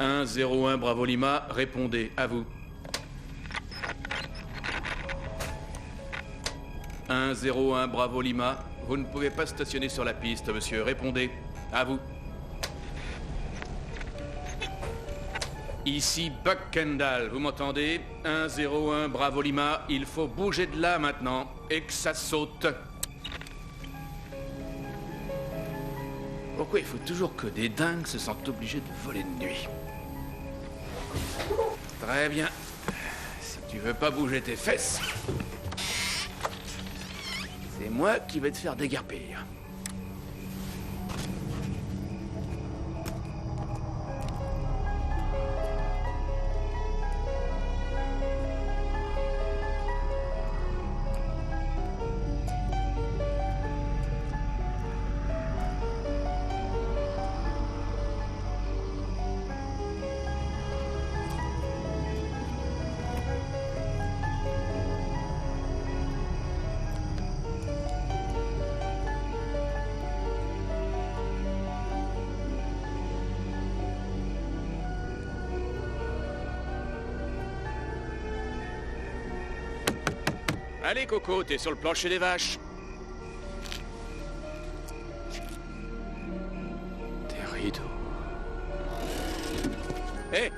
101 Bravo Lima, répondez, à vous. 101 Bravo Lima, vous ne pouvez pas stationner sur la piste, monsieur, répondez, à vous. Ici Buck Kendall, vous m'entendez? 101 Bravo Lima, il faut bouger de là maintenant, et que ça saute. Pourquoi il faut toujours que des dingues se sentent obligés de voler de nuit? Très bien. Si tu veux pas bouger tes fesses, c'est moi qui vais te faire déguerpir. Allez, Coco, t'es sur le plancher des vaches. Des rideaux. Hé!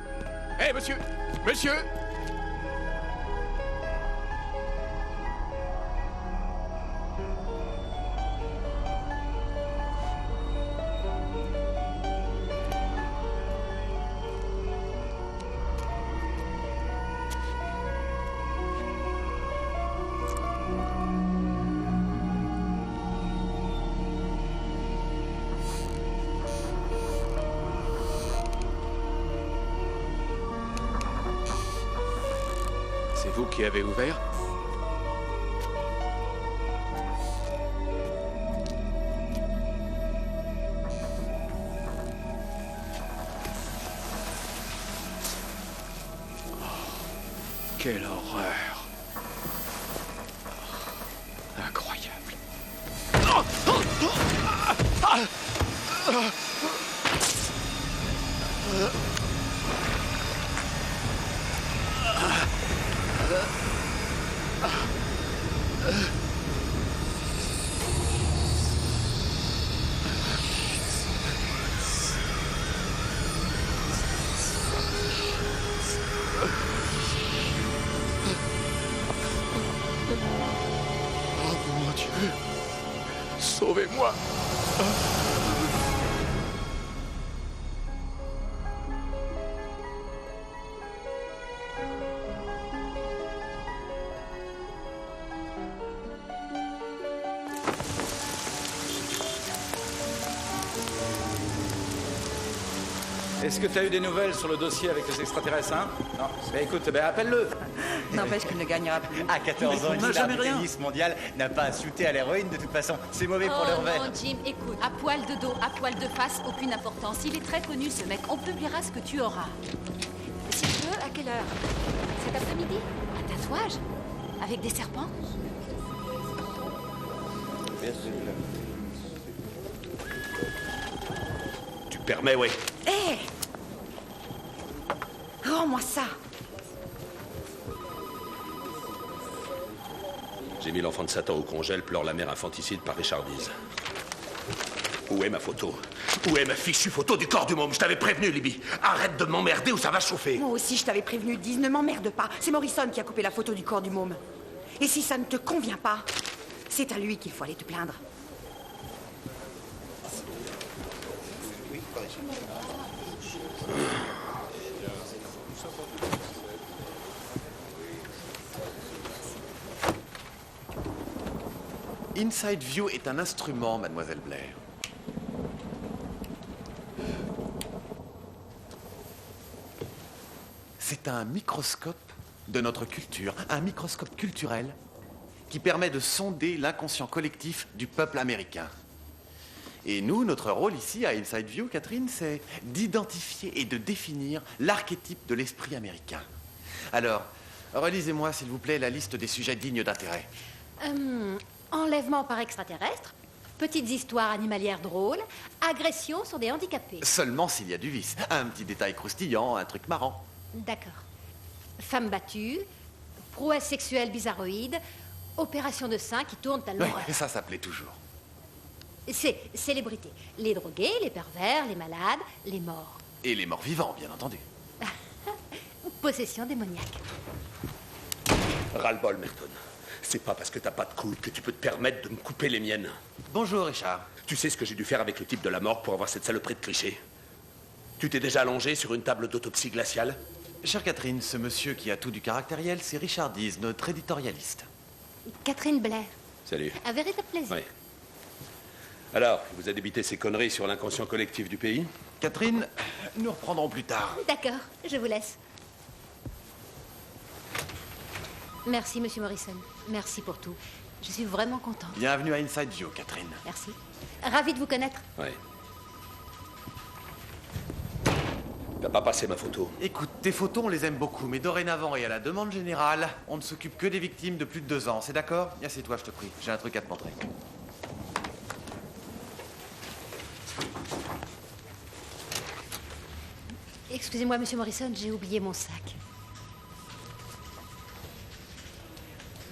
Hé, monsieur! Monsieur! C'est vous qui avez ouvert? Oh, quelle horreur! Incroyable. Oh mon Dieu! Sauvez-moi! Est-ce que tu as eu des nouvelles sur le dossier avec les extraterrestres, hein? Non. Ben écoute, appelle-le. N'empêche qu'il ne gagnera plus. À 14 ans, On n'a jamais rien. tennis mondial n'a pas insulté à l'héroïne de toute façon. C'est mauvais pour leur verre. Non, Jim, écoute, à poil de dos, à poil de face, aucune importance. Il est très connu, ce mec. On publiera ce que tu auras. Si tu veux, à quelle heure? Cet après-midi? Un tatouage? Avec des serpents? Tu permets, ouais. Hé! Rends-moi ça! J'ai mis l'enfant de Satan au congèle, pleure la mère infanticide par Richardise. Où est ma photo? Où est ma fichue photo du corps du môme? Je t'avais prévenu, Libby. Arrête de m'emmerder ou ça va chauffer. Moi aussi, je t'avais prévenu, Diz, ne m'emmerde pas. C'est Morrison qui a coupé la photo du corps du môme. Et si ça ne te convient pas, c'est à lui qu'il faut aller te plaindre. Inside View est un instrument, mademoiselle Blair. C'est un microscope de notre culture, un microscope culturel qui permet de sonder l'inconscient collectif du peuple américain. Et nous, notre rôle ici à Inside View, Catherine, c'est d'identifier et de définir l'archétype de l'esprit américain. Alors, relisez-moi, s'il vous plaît, la liste des sujets dignes d'intérêt. Enlèvement par extraterrestre, Petites histoires animalières drôles, agressions sur des handicapés. Seulement s'il y a du vice. Un petit détail croustillant, un truc marrant. D'accord. Femmes battues, prouesses sexuelles bizarroïdes, opérations de seins qui tournent à l'horreur. Et ça plaît toujours. C'est célébrités. Les drogués, les pervers, les malades, les morts. Et les morts vivants, bien entendu. Possession démoniaque. Ras-le-bol, Merton. C'est pas parce que t'as pas de coude que tu peux te permettre de me couper les miennes. Bonjour, Richard. Tu sais ce que j'ai dû faire avec le type de la morgue pour avoir cette saloperie de cliché? Tu t'es déjà allongé sur une table d'autopsie glaciale? Chère Catherine, ce monsieur qui a tout du caractériel, c'est Richard Dees, notre éditorialiste. Catherine Blair. Salut. Un véritable plaisir. Oui. Alors, il vous a débité ces conneries sur l'inconscient collectif du pays? Catherine, nous reprendrons plus tard. D'accord, je vous laisse. Merci, monsieur Morrison. Merci pour tout. Je suis vraiment contente. Bienvenue à Inside View, Catherine. Merci. Ravi de vous connaître. Oui. T'as pas passé ma photo? Écoute, tes photos, on les aime beaucoup, mais dorénavant et à la demande générale, on ne s'occupe que des victimes de plus de 2 ans, c'est d'accord? Assieds-toi, je te prie. J'ai un truc à te montrer. Excusez-moi, monsieur Morrison, j'ai oublié mon sac.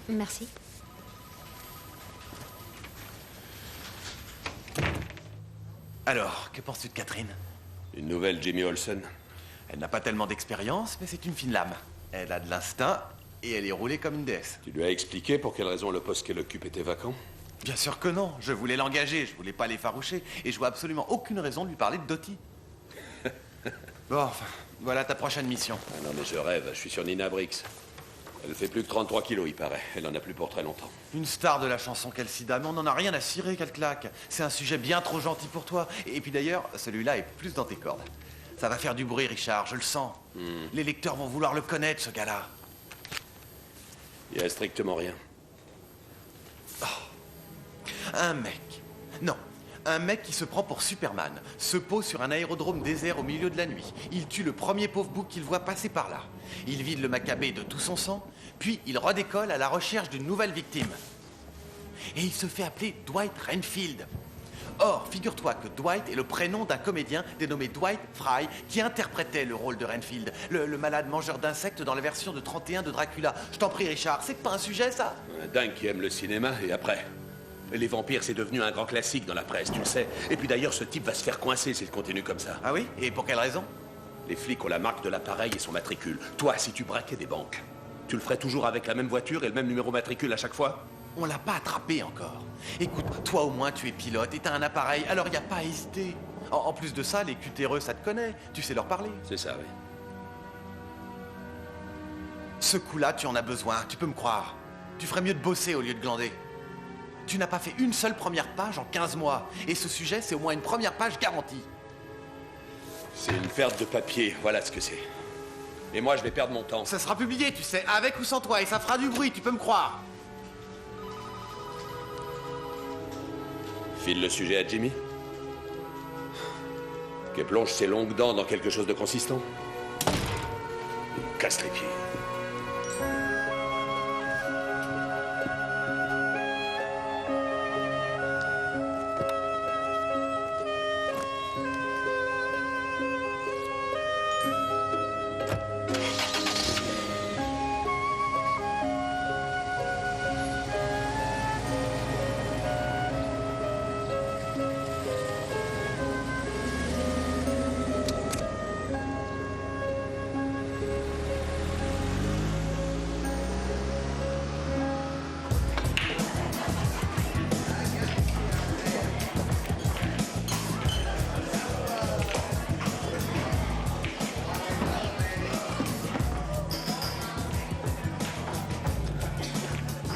Merci. Alors, que penses-tu de Catherine? Une nouvelle Jimmy Olsen? Elle n'a pas tellement d'expérience, mais c'est une fine lame. Elle a de l'instinct et elle est roulée comme une déesse. Tu lui as expliqué pour quelle raison le poste qu'elle occupe était vacant? Bien sûr que non. Je voulais l'engager, je voulais pas l'effaroucher. Et je vois absolument aucune raison de lui parler de Dottie. Bon, enfin, voilà ta prochaine mission. Ah non, mais je rêve. Je suis sur Nina Briggs. Elle fait plus que 33 kilos, il paraît. Elle en a plus pour très longtemps. Une star de la chanson Kelsida, mais on n'en a rien à cirer qu'elle claque. C'est un sujet bien trop gentil pour toi. Et puis d'ailleurs, celui-là est plus dans tes cordes. Ça va faire du bruit, Richard, je le sens. Les lecteurs vont vouloir le connaître, ce gars-là. Il y a strictement rien. Un mec. Non. Un mec qui se prend pour Superman, se pose sur un aérodrome désert au milieu de la nuit. Il tue le premier pauvre bouc qu'il voit passer par là. Il vide le Maccabée de tout son sang, puis il redécolle à la recherche d'une nouvelle victime. Et il se fait appeler Dwight Renfield. Or, figure-toi que Dwight est le prénom d'un comédien dénommé Dwight Fry qui interprétait le rôle de Renfield, le malade mangeur d'insectes dans la version de 31 de Dracula. Je t'en prie, Richard, c'est pas un sujet, ça? Un dingue qui aime le cinéma, et après? Les vampires, c'est devenu un grand classique dans la presse, tu le sais. Et puis d'ailleurs, ce type va se faire coincer s'il continue comme ça. Ah oui? Et pour quelle raison? Les flics ont la marque de l'appareil et son matricule. Toi, si tu braquais des banques, tu le ferais toujours avec la même voiture et le même numéro matricule à chaque fois? On l'a pas attrapé encore. Écoute, toi au moins tu es pilote et t'as un appareil, alors y a pas à hésiter. En plus de ça, les cutéreux, ça te connaît. Tu sais leur parler. C'est ça, oui. Ce coup-là, tu en as besoin, tu peux me croire. Tu ferais mieux de bosser au lieu de glander. Tu n'as pas fait une seule première page en 15 mois. Et ce sujet, c'est au moins une première page garantie. C'est une perte de papier, voilà ce que c'est. Et moi, je vais perdre mon temps. Ça sera publié, tu sais, avec ou sans toi, et ça fera du bruit, tu peux me croire. File le sujet à Jimmy. Qu'elle plonge ses longues dents dans quelque chose de consistant. Il me casse les pieds.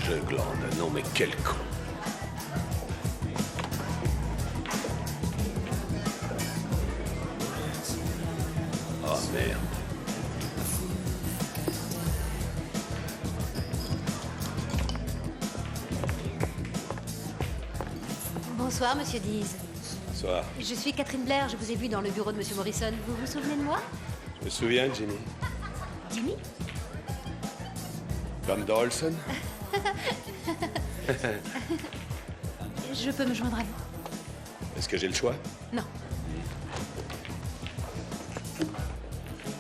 Je glande, non mais quel con. Oh merde. Bonsoir, monsieur Dees. Bonsoir. Je suis Catherine Blair, je vous ai vu dans le bureau de monsieur Morrison. Vous vous souvenez de moi? Je me souviens, Jimmy. Jimmy? Comme dans Olsen? Je peux me joindre à vous? Est-ce que j'ai le choix? Non.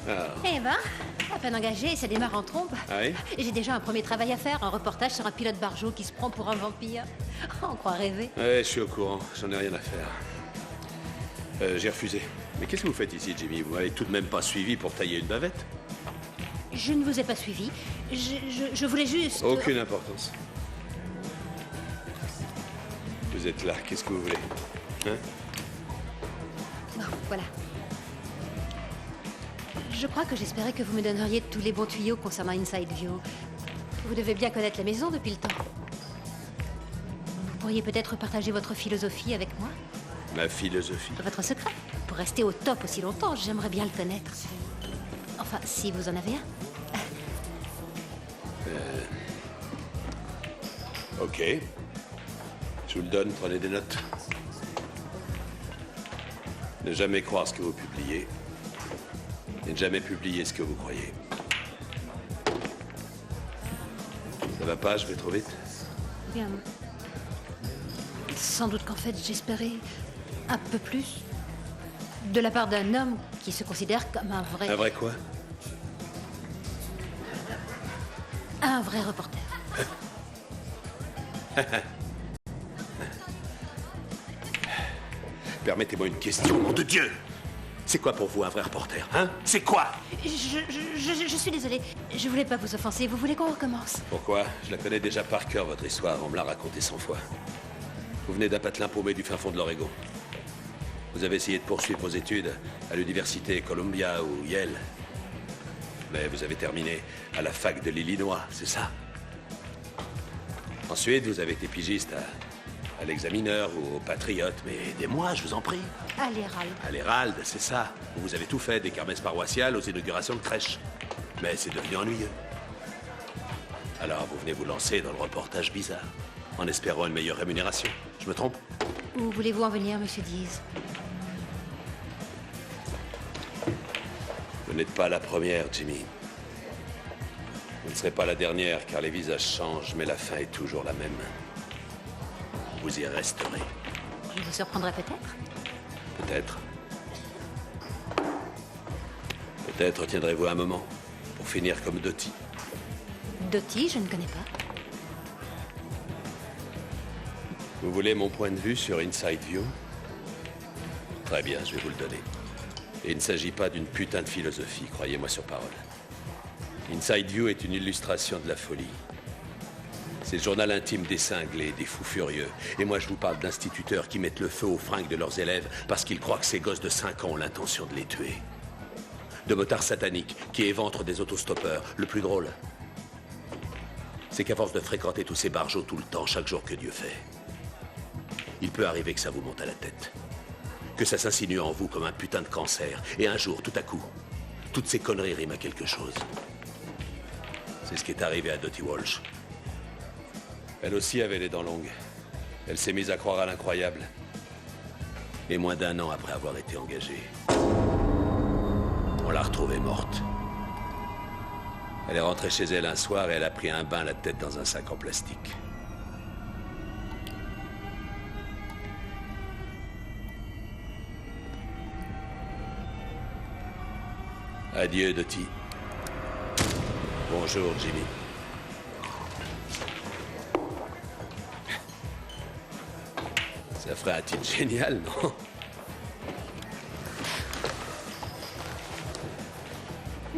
Ah. Eh ben, à peine engagé, ça démarre en trompe. Ah oui? J'ai déjà un premier travail à faire, un reportage sur un pilote barjot qui se prend pour un vampire. On croit rêver. Ouais, je suis au courant. J'en ai rien à faire. J'ai refusé. Mais qu'est-ce que vous faites ici, Jimmy? Vous m'avez tout de même pas suivi pour tailler une bavette? Je ne vous ai pas suivi. Je voulais juste... Aucune importance. Vous êtes là, qu'est-ce que vous voulez? Hein? Bon, voilà. Je crois que j'espérais que vous me donneriez tous les bons tuyaux concernant Inside View. Vous devez bien connaître la maison depuis le temps. Vous pourriez peut-être partager votre philosophie avec moi? Ma philosophie? Votre secret? Pour rester au top aussi longtemps, j'aimerais bien le connaître. Enfin, si vous en avez un. Ok. Je vous le donne, prenez des notes. Ne jamais croire ce que vous publiez. Et ne jamais publier ce que vous croyez. Ça va pas, je vais trop vite? Bien. Sans doute qu'en fait, j'espérais un peu plus de la part d'un homme qui se considère comme un vrai... Un vrai quoi? Un vrai reporter. Permettez-moi une question, nom de Dieu! C'est quoi pour vous un vrai reporter, hein? C'est quoi? Je suis désolée. Je voulais pas vous offenser. Vous voulez qu'on recommence? Pourquoi? Je la connais déjà par cœur, votre histoire. On me l'a racontée 100 fois. Vous venez d'un patelin paumé du fin fond de l'Oregon. Vous avez essayé de poursuivre vos études à l'université Columbia ou Yale. Mais vous avez terminé à la fac de l'Illinois, c'est ça? Ensuite, vous avez été pigiste à l'Examineur ou au Patriote, mais aidez-moi, je vous en prie. À l'Hérald. À l'Hérald, c'est ça. Vous avez tout fait, des kermesses paroissiales aux inaugurations de crèches. Mais c'est devenu ennuyeux. Alors vous venez vous lancer dans le reportage bizarre, en espérant une meilleure rémunération. Je me trompe? Où voulez-vous en venir, monsieur Dees? Vous n'êtes pas la première, Jimmy. Vous ne serez pas la dernière, car les visages changent, mais la fin est toujours la même. Vous y resterez. Je vous surprendrai peut-être? Peut-être. Peut-être tiendrez-vous un moment pour finir comme Dottie. Dottie, je ne connais pas. Vous voulez mon point de vue sur Inside View? Très bien, je vais vous le donner. Et il ne s'agit pas d'une putain de philosophie, croyez-moi sur parole. Inside View est une illustration de la folie. C'est le journal intime des cinglés, des fous furieux. Et moi, je vous parle d'instituteurs qui mettent le feu aux fringues de leurs élèves parce qu'ils croient que ces gosses de 5 ans ont l'intention de les tuer. De motards sataniques qui éventrent des autostoppeurs. Le plus drôle, c'est qu'à force de fréquenter tous ces barjots tout le temps, chaque jour que Dieu fait, il peut arriver que ça vous monte à la tête. Que ça s'insinue en vous comme un putain de cancer. Et un jour, tout à coup, toutes ces conneries riment à quelque chose. C'est ce qui est arrivé à Dottie Walsh. Elle aussi avait les dents longues. Elle s'est mise à croire à l'incroyable. Et moins d'1 an après avoir été engagée, on l'a retrouvée morte. Elle est rentrée chez elle un soir et elle a pris un bain la tête dans un sac en plastique. Adieu, Dottie. Bonjour, Jimmy. Ça ferait un titre génial, non?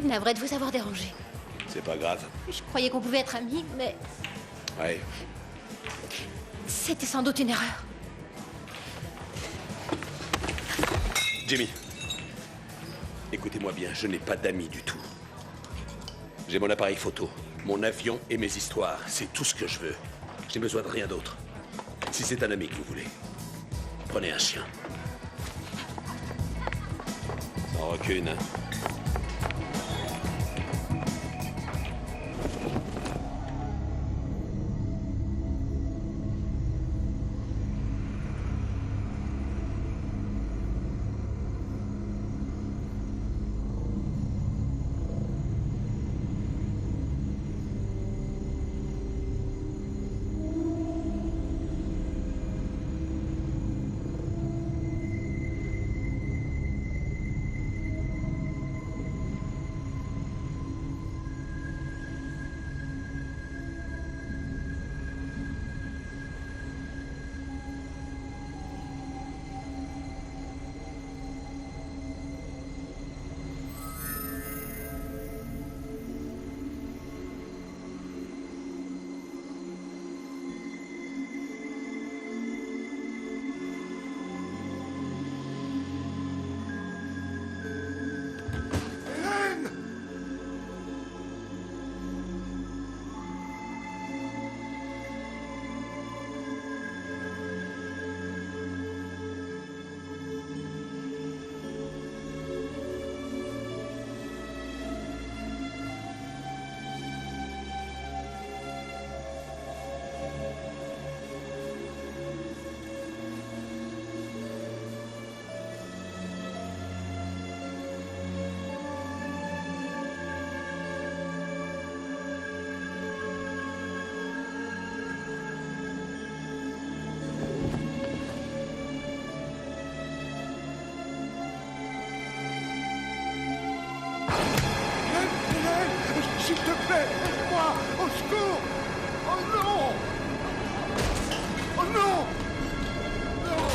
Navré de vous avoir dérangé. C'est pas grave. Je croyais qu'on pouvait être amis, mais Ouais. c'était sans doute une erreur. Jimmy. Écoutez-moi bien, je n'ai pas d'amis du tout. J'ai mon appareil photo, mon avion et mes histoires. C'est tout ce que je veux. J'ai besoin de rien d'autre. Si c'est un ami que vous voulez, prenez un chien. Sans rancune, hein. S'il te plaît, aide-moi! Au secours! Oh non! Oh non! Non!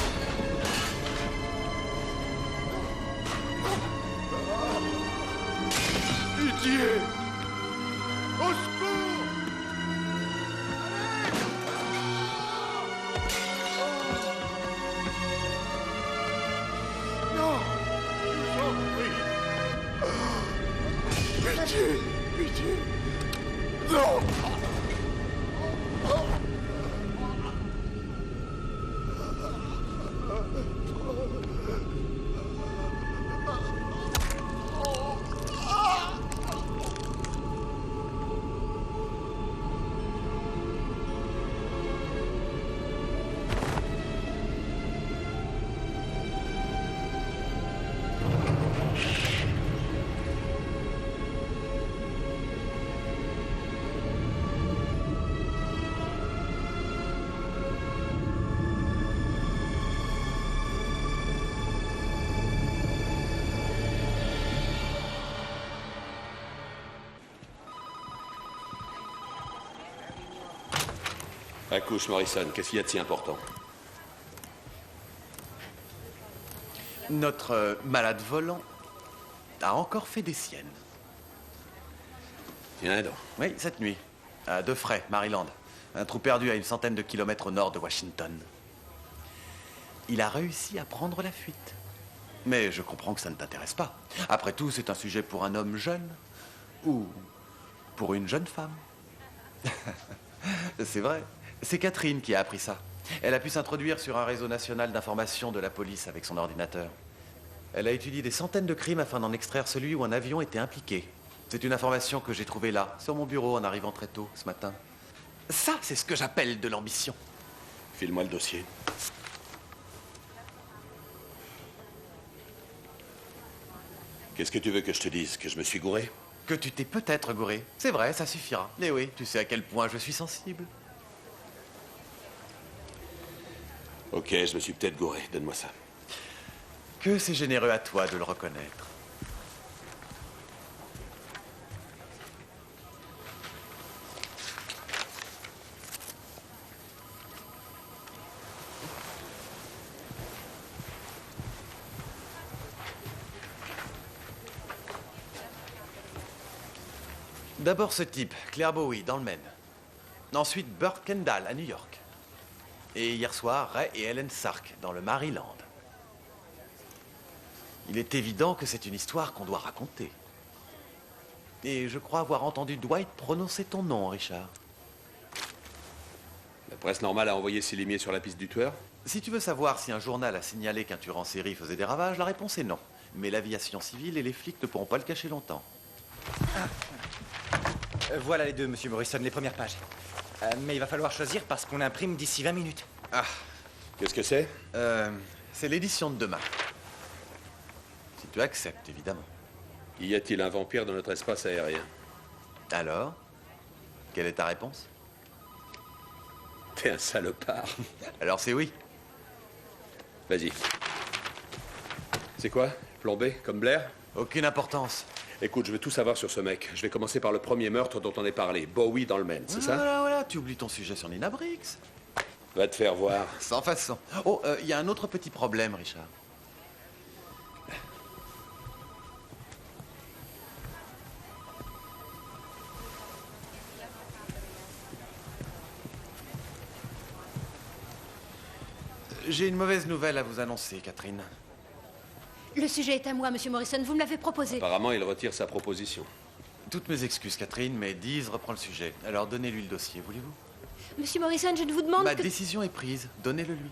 Pitié! Au secours! Non! Je vous en prie! Pitié! Pitié! Non! Accouche, Morrison. Qu'est-ce qu'il y a de si important? Notre malade volant a encore fait des siennes. Tiens donc. Oui, cette nuit, à Defray, Maryland. Un trou perdu à une centaine de kilomètres au nord de Washington. Il a réussi à prendre la fuite. Mais je comprends que ça ne t'intéresse pas. Après tout, c'est un sujet pour un homme jeune ou pour une jeune femme. C'est vrai. C'est Catherine qui a appris ça. Elle a pu s'introduire sur un réseau national d'information de la police avec son ordinateur. Elle a étudié des centaines de crimes afin d'en extraire celui où un avion était impliqué. C'est une information que j'ai trouvée là, sur mon bureau, en arrivant très tôt ce matin. Ça, c'est ce que j'appelle de l'ambition. File-moi le dossier. Qu'est-ce que tu veux que je te dise? Que je me suis gouré? Que tu t'es peut-être gouré. C'est vrai, ça suffira. Mais oui, tu sais à quel point je suis sensible. Ok, je me suis peut-être gouré. Donne-moi ça. Que c'est généreux à toi de le reconnaître. D'abord ce type, Claire Bowie, dans le Maine. Ensuite Burt Kendall, à New York. Et hier soir, Ray et Helen Sark, dans le Maryland. Il est évident que c'est une histoire qu'on doit raconter. Et je crois avoir entendu Dwight prononcer ton nom, Richard. La presse normale a envoyé ses limiers sur la piste du tueur? Si tu veux savoir si un journal a signalé qu'un tueur en série faisait des ravages, la réponse est non. Mais l'aviation civile et les flics ne pourront pas le cacher longtemps. Voilà les deux, monsieur Morrison, les premières pages. Mais il va falloir choisir parce qu'on imprime d'ici 20 minutes. Ah, Qu'est-ce que c'est? c'est l'édition de demain. Si tu acceptes, évidemment. Y a-t-il un vampire dans notre espace aérien? Alors, quelle est ta réponse? T'es un salopard. Alors c'est oui. Vas-y. C'est quoi? Plombé, comme Blair? Aucune importance. Écoute, je veux tout savoir sur ce mec. Je vais commencer par le premier meurtre dont on est parlé. Bowie dans le Maine, c'est ça? Voilà, tu oublies ton sujet sur Nina Briggs. Va te faire voir. Sans façon. Oh, il y a un autre petit problème, Richard. J'ai une mauvaise nouvelle à vous annoncer, Catherine. Le sujet est à moi, monsieur Morrison. Vous me l'avez proposé. Apparemment, il retire sa proposition. Toutes mes excuses, Catherine, mais Dease reprend le sujet. Alors donnez-lui le dossier, voulez-vous? Monsieur Morrison, je ne vous demande Ma que... décision est prise. Donnez-le lui.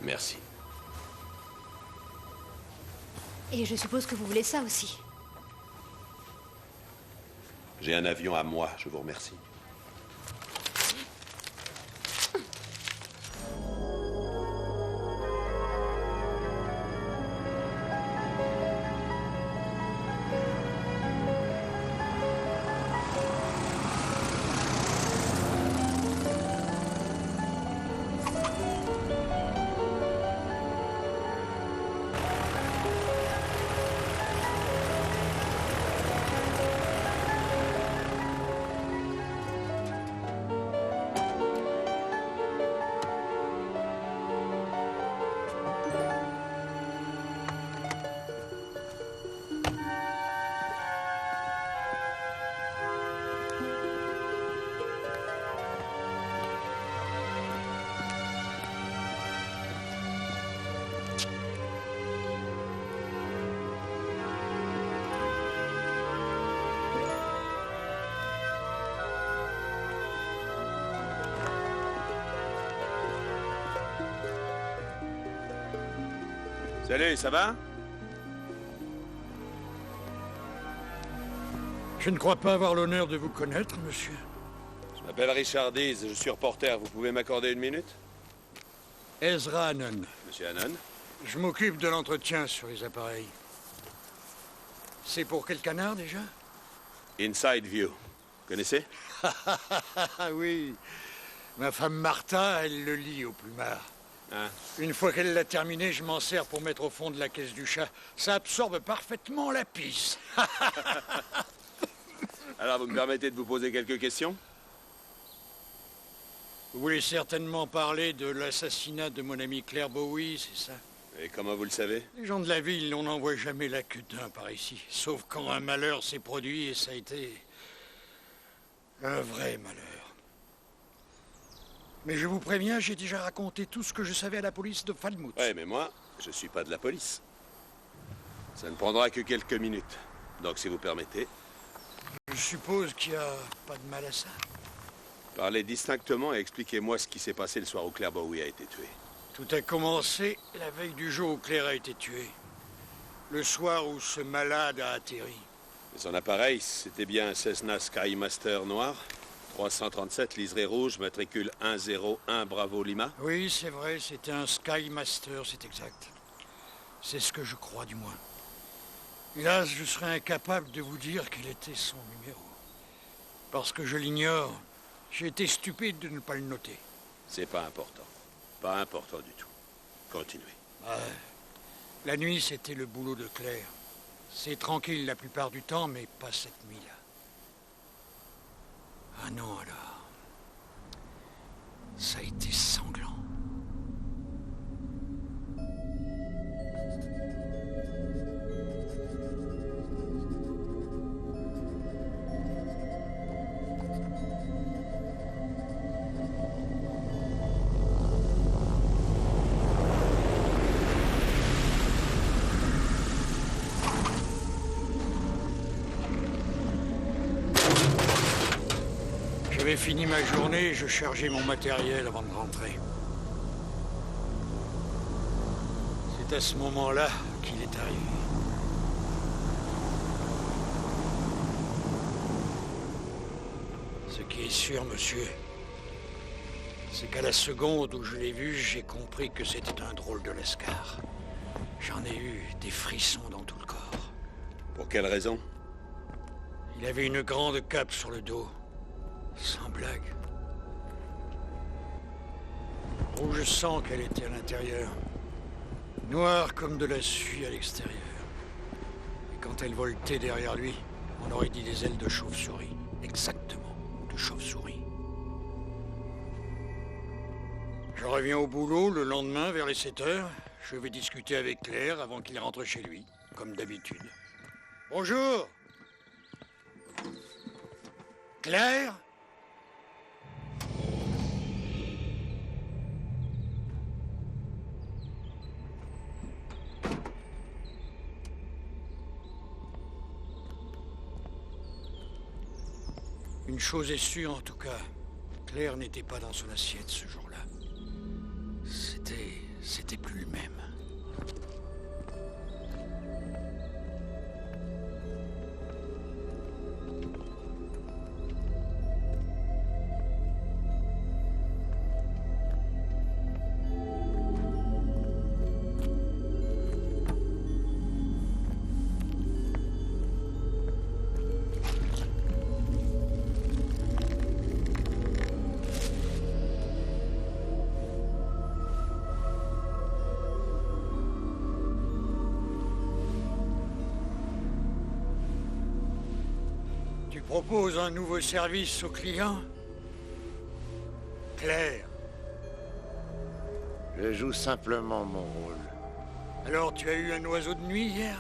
Merci. Et je suppose que vous voulez ça aussi. J'ai un avion à moi, je vous remercie. Salut, ça va? Je ne crois pas avoir l'honneur de vous connaître, monsieur. Je m'appelle Richard Dees, je suis reporter. Vous pouvez m'accorder une minute? Ezra Hannon. Monsieur Hannon? Je m'occupe de l'entretien sur les appareils. C'est pour quel canard, déjà? Inside View. Connaissez? Ah oui. Ma femme Martha, elle le lit au plumard. Hein? Une fois qu'elle l'a terminé, je m'en sers pour mettre au fond de la caisse du chat. Ça absorbe parfaitement la pisse. Alors, vous me permettez de vous poser quelques questions? Vous voulez certainement parler de l'assassinat de mon ami Claire Bowie, c'est ça? Et comment vous le savez? Les gens de la ville, on n'en voit jamais la queue d'un par ici. Sauf quand un malheur s'est produit, et ça a été... un vrai malheur. Mais je vous préviens, j'ai déjà raconté tout ce que je savais à la police de Falmouth. Ouais, mais moi, je suis pas de la police. Ça ne prendra que quelques minutes. Donc, si vous permettez... Je suppose qu'il n'y a pas de mal à ça. Parlez distinctement et expliquez-moi ce qui s'est passé le soir où Claire Bowie a été tuée. Tout a commencé la veille du jour où Claire a été tuée. Le soir où ce malade a atterri. Et son appareil, c'était bien un Cessna Skymaster noir, 337 liseré rouge, matricule 101 Bravo Lima. Oui, c'est vrai, c'était un Skymaster, c'est exact. C'est ce que je crois, du moins. Hélas, je serais incapable de vous dire quel était son numéro. Parce que je l'ignore, j'ai été stupide de ne pas le noter. C'est pas important. Pas important du tout. Continuez. La nuit, c'était le boulot de Claire. C'est tranquille la plupart du temps, mais pas cette nuit-là. Ah non, alors... ça a été sanglant. J'avais fini ma journée et je chargeais mon matériel avant de rentrer. C'est à ce moment-là qu'il est arrivé. Ce qui est sûr, monsieur, c'est qu'à la seconde où je l'ai vu, j'ai compris que c'était un drôle de lascar. J'en ai eu des frissons dans tout le corps. Pour quelle raison? Il avait une grande cape sur le dos. Sans blague. Rouge sang qu'elle était à l'intérieur. Noire comme de la suie à l'extérieur. Et quand elle voltait derrière lui, on aurait dit des ailes de chauve-souris. Exactement, de chauve-souris. Je reviens au boulot le lendemain vers les 7 heures. Je vais discuter avec Claire avant qu'il rentre chez lui, comme d'habitude. Bonjour! Claire? Une chose est sûre en tout cas, Claire n'était pas dans son assiette ce jour-là. C'était plus le même. Propose un nouveau service aux clients? Claire. Je joue simplement mon rôle. Alors tu as eu un oiseau de nuit hier?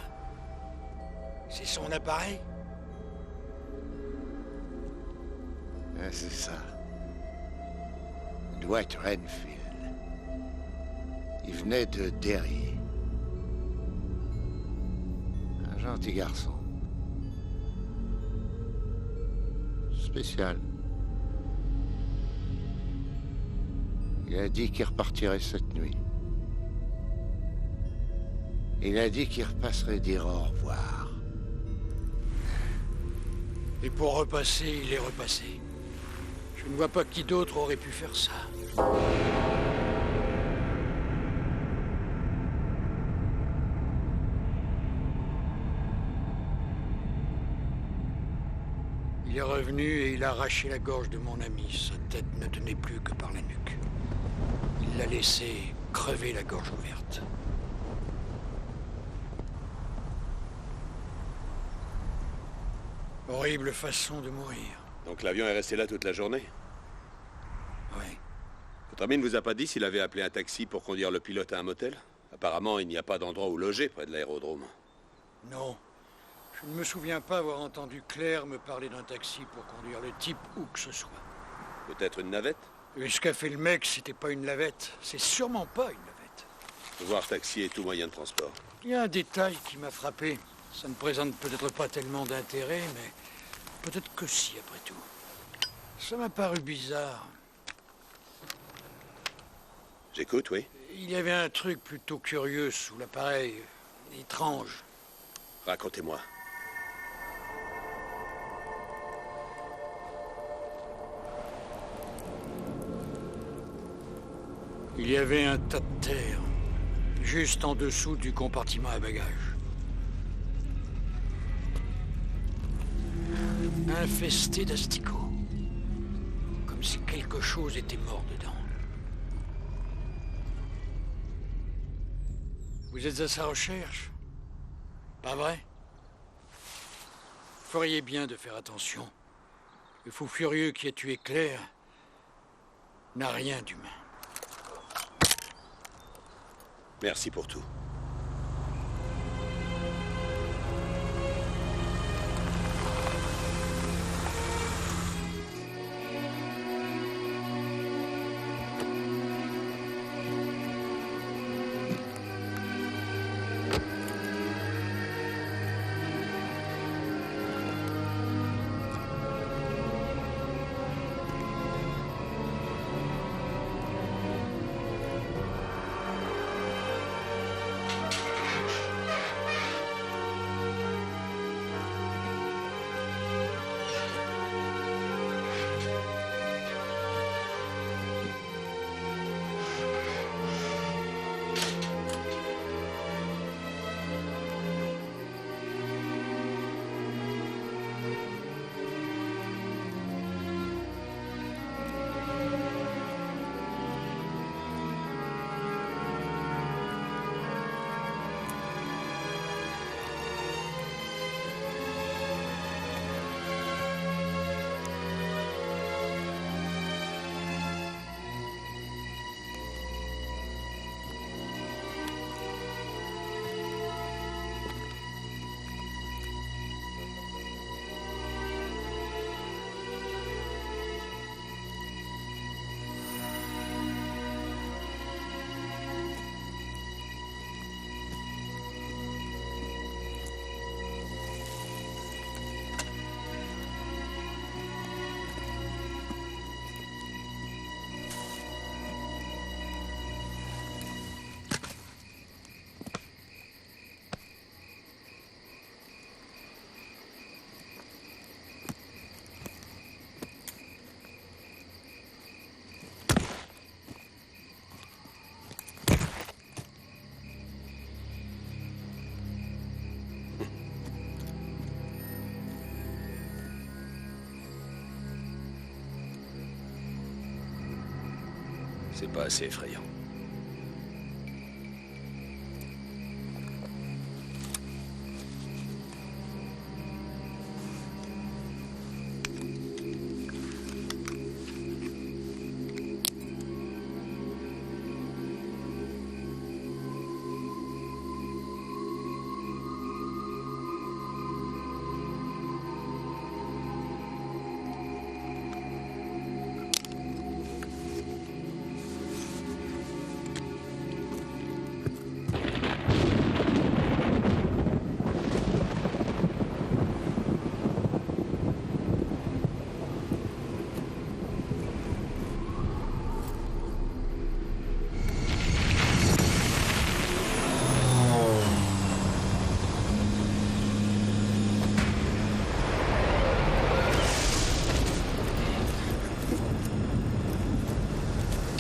C'est son appareil? C'est ça. Dwight Renfield. Il venait de Derry. Un gentil garçon. Spécial. Il a dit qu'il repartirait cette nuit. Il a dit qu'il repasserait dire au revoir. Et pour repasser, il est repassé. Je ne vois pas qui d'autre aurait pu faire ça. Il est revenu et il a arraché la gorge de mon ami. Sa tête ne tenait plus que par la nuque. Il l'a laissé crever la gorge ouverte. Horrible façon de mourir. Donc l'avion est resté là toute la journée? Oui. Votre ami ne vous a pas dit s'il avait appelé un taxi pour conduire le pilote à un motel? Apparemment, il n'y a pas d'endroit où loger près de l'aérodrome. Non. Je ne me souviens pas avoir entendu Claire me parler d'un taxi pour conduire le type où que ce soit. Peut-être une navette? Et ce qu'a fait le mec, c'était pas une lavette. C'est sûrement pas une lavette. Voir taxi est tout moyen de transport. Il y a un détail qui m'a frappé. Ça ne présente peut-être pas tellement d'intérêt, mais peut-être que si, après tout. Ça m'a paru bizarre. J'écoute, oui. Il y avait un truc plutôt curieux sous l'appareil. Étrange. Racontez-moi. Il y avait un tas de terre, juste en dessous du compartiment à bagages. Infesté d'asticots. Comme si quelque chose était mort dedans. Vous êtes à sa recherche? Pas vrai? Vous feriez bien de faire attention. Le fou furieux qui a tué Claire n'a rien d'humain. Merci pour tout. C'est pas assez effrayant.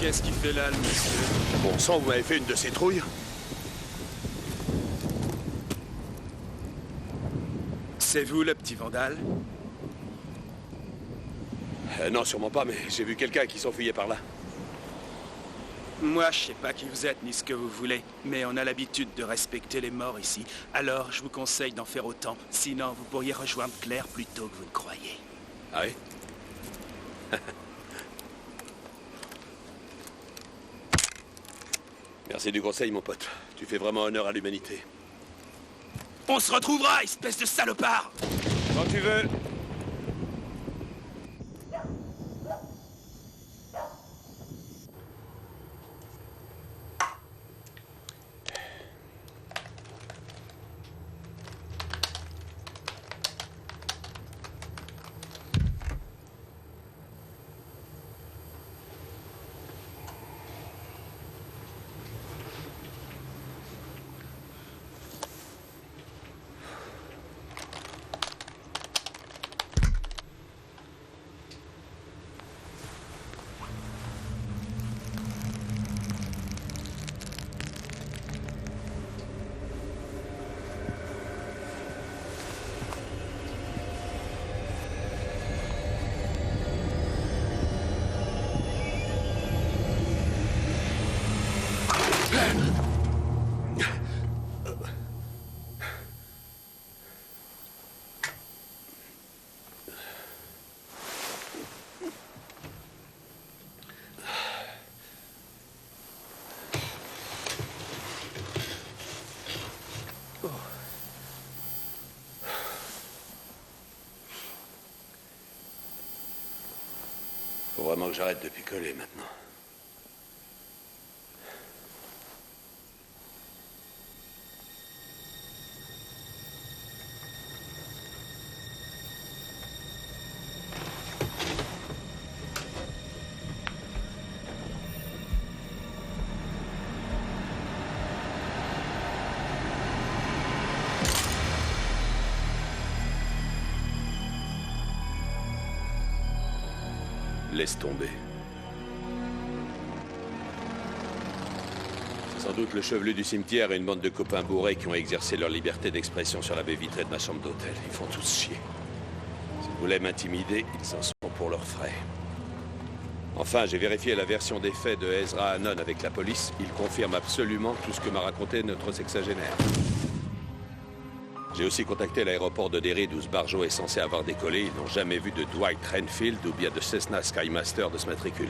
Qu'est-ce qu'il fait là, le monsieur? Bon sang, vous m'avez fait une de ces trouilles? C'est vous, le petit vandale? Non, sûrement pas, mais j'ai vu quelqu'un qui s'enfuyait par là. Moi, je sais pas qui vous êtes ni ce que vous voulez, mais on a l'habitude de respecter les morts ici. Alors, je vous conseille d'en faire autant. Sinon, vous pourriez rejoindre Claire plus tôt que vous ne croyez. Ah oui? Merci du conseil, mon pote. Tu fais vraiment honneur à l'humanité. On se retrouvera, espèce de salopard! Quand tu veux. Faut vraiment que j'arrête de picoler maintenant. Laisse tomber. C'est sans doute le chevelu du cimetière et une bande de copains bourrés qui ont exercé leur liberté d'expression sur la baie vitrée de ma chambre d'hôtel. Ils font tous chier. S'ils voulaient m'intimider, ils en sont pour leurs frais. Enfin, j'ai vérifié la version des faits de Ezra Anon avec la police. Il confirme absolument tout ce que m'a raconté notre sexagénaire. J'ai aussi contacté l'aéroport de Derry d'où ce barjo est censé avoir décollé. Ils n'ont jamais vu de Dwight Renfield ou bien de Cessna Skymaster de ce matricule.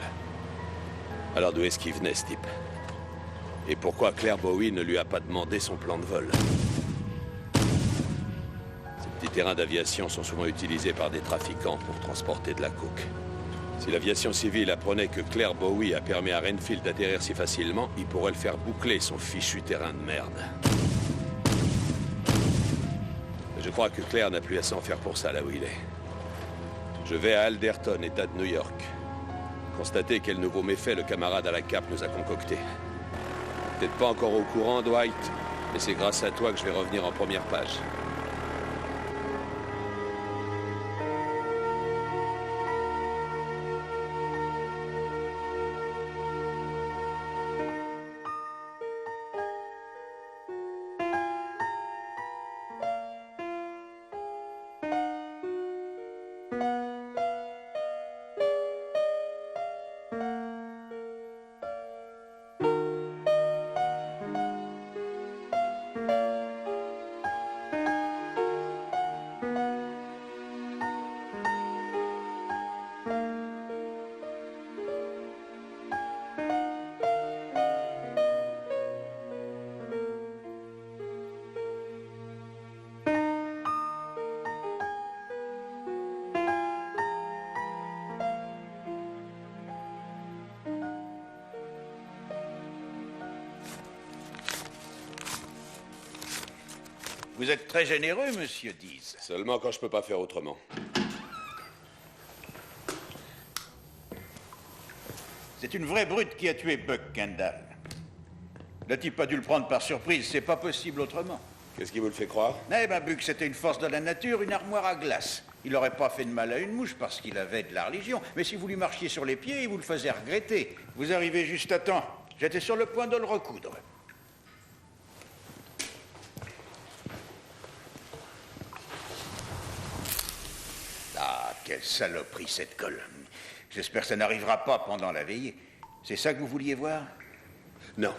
Alors d'où est-ce qu'il venait, ce type? Et pourquoi Claire Bowie ne lui a pas demandé son plan de vol? Ces petits terrains d'aviation sont souvent utilisés par des trafiquants pour transporter de la coke. Si l'aviation civile apprenait que Claire Bowie a permis à Renfield d'atterrir si facilement, il pourrait le faire boucler, son fichu terrain de merde. Je crois que Claire n'a plus à s'en faire pour ça, là où il est. Je vais à Alderton, État de New York. Constater quel nouveau méfait le camarade à la cape nous a concocté. Peut-être pas encore au courant, Dwight, mais c'est grâce à toi que je vais revenir en première page. Vous êtes très généreux, monsieur Dees. Seulement quand je peux pas faire autrement. C'est une vraie brute qui a tué Buck Kendall. Le type a dû le prendre par surprise, c'est pas possible autrement. Qu'est-ce qui vous le fait croire? Eh ben, Buck, c'était une force de la nature, une armoire à glace. Il n'aurait pas fait de mal à une mouche parce qu'il avait de la religion. Mais si vous lui marchiez sur les pieds, il vous le faisait regretter. Vous arrivez juste à temps. J'étais sur le point de le recoudre. Ah, quelle saloperie cette colonne. J'espère que ça n'arrivera pas pendant la veillée. C'est ça que vous vouliez voir? Non.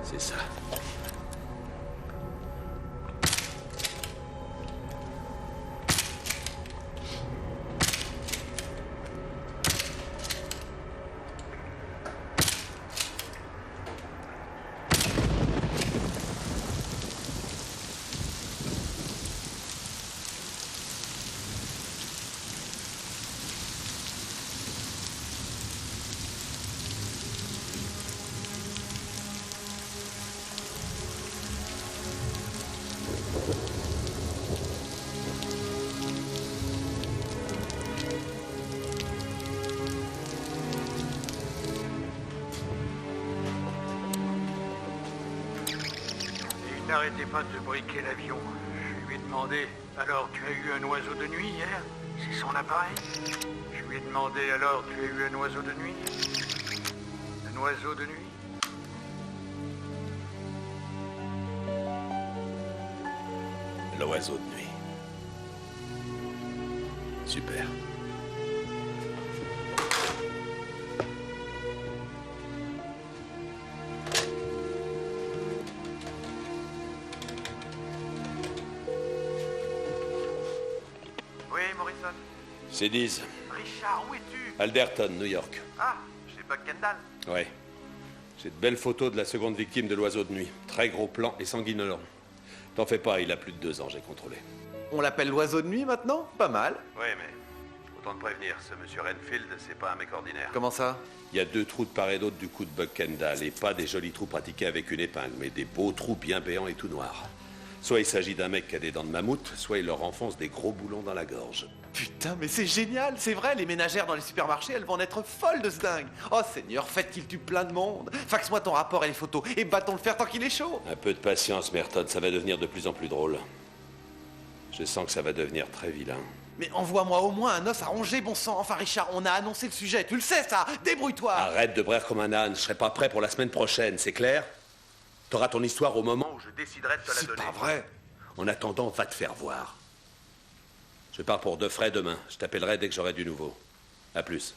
C'est ça. N'arrêtez pas de briquer l'avion. Je lui ai demandé, alors tu as eu un oiseau de nuit hier? C'est son appareil? Je lui ai demandé, alors tu as eu un oiseau de nuit? Un oiseau de nuit? L'oiseau de nuit. Super. Oui, Morrison. C'est Diz. Richard, où es-tu? Alderton, New York. Ah, chez Buck Kendall. Ouais. J'ai de belles photos de la seconde victime de l'oiseau de nuit. Très gros plan et sanguinolent. T'en fais pas, il a plus de 2 ans, j'ai contrôlé. On l'appelle l'oiseau de nuit maintenant? Pas mal. Oui, mais autant te prévenir, ce monsieur Renfield, c'est pas un mec ordinaire. Comment ça? Il y a 2 trous de part et d'autre du coup de Buck Kendall, et pas des jolis trous pratiqués avec une épingle, mais des beaux trous bien béants et tout noirs. Soit il s'agit d'un mec qui a des dents de mammouth, soit il leur enfonce des gros boulons dans la gorge. Putain, mais c'est génial, c'est vrai, les ménagères dans les supermarchés, elles vont en être folles de ce dingue. Oh Seigneur, faites qu'il tue plein de monde. Faxe-moi ton rapport et les photos, et battons le fer tant qu'il est chaud. Un peu de patience, Merton, ça va devenir de plus en plus drôle. Je sens que ça va devenir très vilain. Mais envoie-moi au moins un os à ronger, bon sang. Enfin Richard, on a annoncé le sujet, tu le sais ça. Débrouille-toi. Arrête de braire comme un âne, je serai pas prêt pour la semaine prochaine, c'est clair? T'auras ton histoire au moment où Je déciderai de te la donner. C'est pas vrai. En attendant, va te faire voir. Je pars pour de frais demain. Je t'appellerai dès que j'aurai du nouveau. À plus.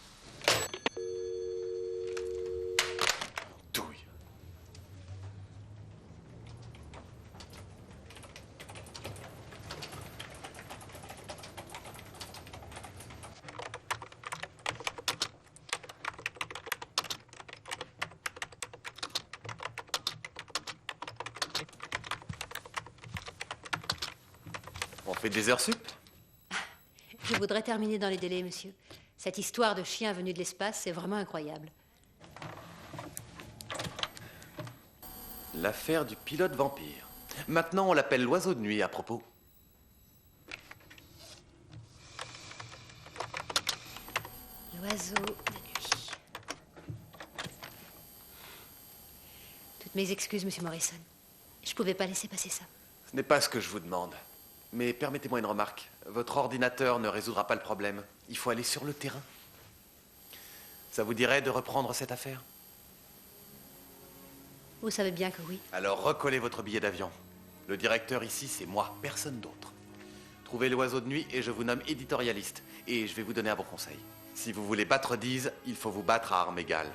Douille. On fait des heures sup? Je voudrais terminer dans les délais, monsieur. Cette histoire de chien venu de l'espace, c'est vraiment incroyable. L'affaire du pilote vampire. Maintenant, on l'appelle l'oiseau de nuit à propos. L'oiseau de nuit. Toutes mes excuses, monsieur Morrison. Je pouvais pas laisser passer ça. Ce n'est pas ce que je vous demande. Mais permettez-moi une remarque. Votre ordinateur ne résoudra pas le problème. Il faut aller sur le terrain. Ça vous dirait de reprendre cette affaire? Vous savez bien que oui. Alors recollez votre billet d'avion. Le directeur ici, c'est moi, personne d'autre. Trouvez l'oiseau de nuit et je vous nomme éditorialiste. Et je vais vous donner un bon conseil. Si vous voulez battre Diz, il faut vous battre à armes égales.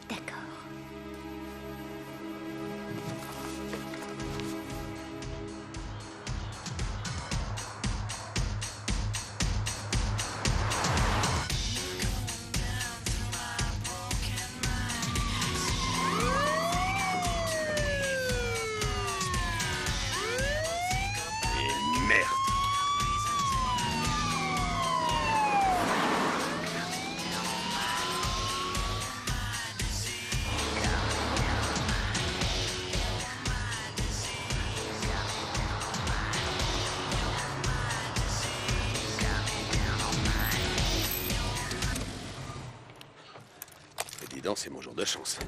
D'accord. Et merde. accident, c'est mon jour de chance.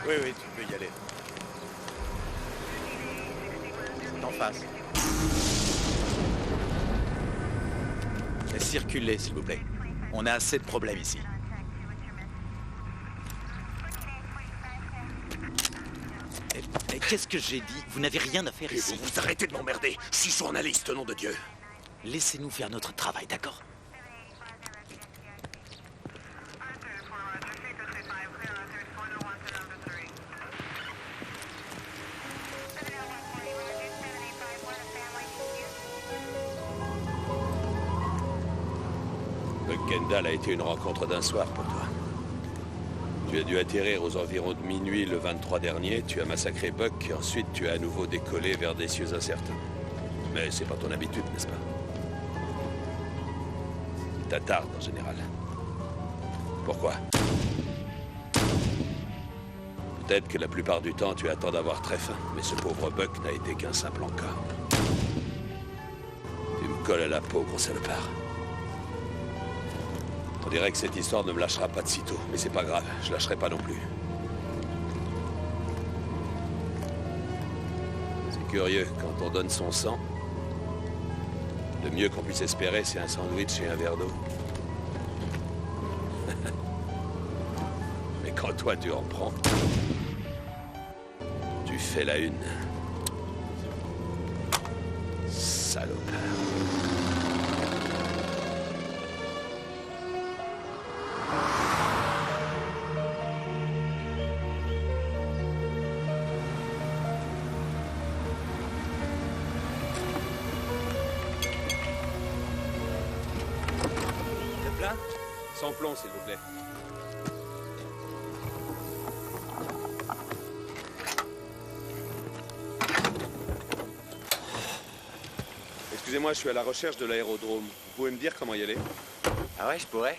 Oui, oui, tu peux y aller. En face. Et circulez, s'il vous plaît. On a assez de problèmes ici. Et qu'est-ce que j'ai dit? Vous n'avez rien à faire ici. Vous arrêtez de m'emmerder. Je suis journaliste, nom de Dieu. Laissez-nous faire notre travail, d'accord? Buck Kendall a été une rencontre d'un soir pour toi. Tu as dû atterrir aux environs de minuit le 23 dernier, tu as massacré Buck, et ensuite tu as à nouveau décollé vers des cieux incertains. Mais c'est pas ton habitude, n'est-ce pas? Il t'attarde en général. Pourquoi? Peut-être que la plupart du temps tu attends d'avoir très faim, mais ce pauvre Buck n'a été qu'un simple encas. Tu me colles à la peau, gros salopard. On dirait que cette histoire ne me lâchera pas de sitôt, mais c'est pas grave, je lâcherai pas non plus. C'est curieux, quand on donne son sang, le mieux qu'on puisse espérer, c'est un sandwich et un verre d'eau. Mais quand toi tu en prends, tu fais la une. Salopard. Sans plomb, s'il vous plaît. Excusez-moi, je suis à la recherche de l'aérodrome. Vous pouvez me dire comment y aller? Ah ouais, je pourrais.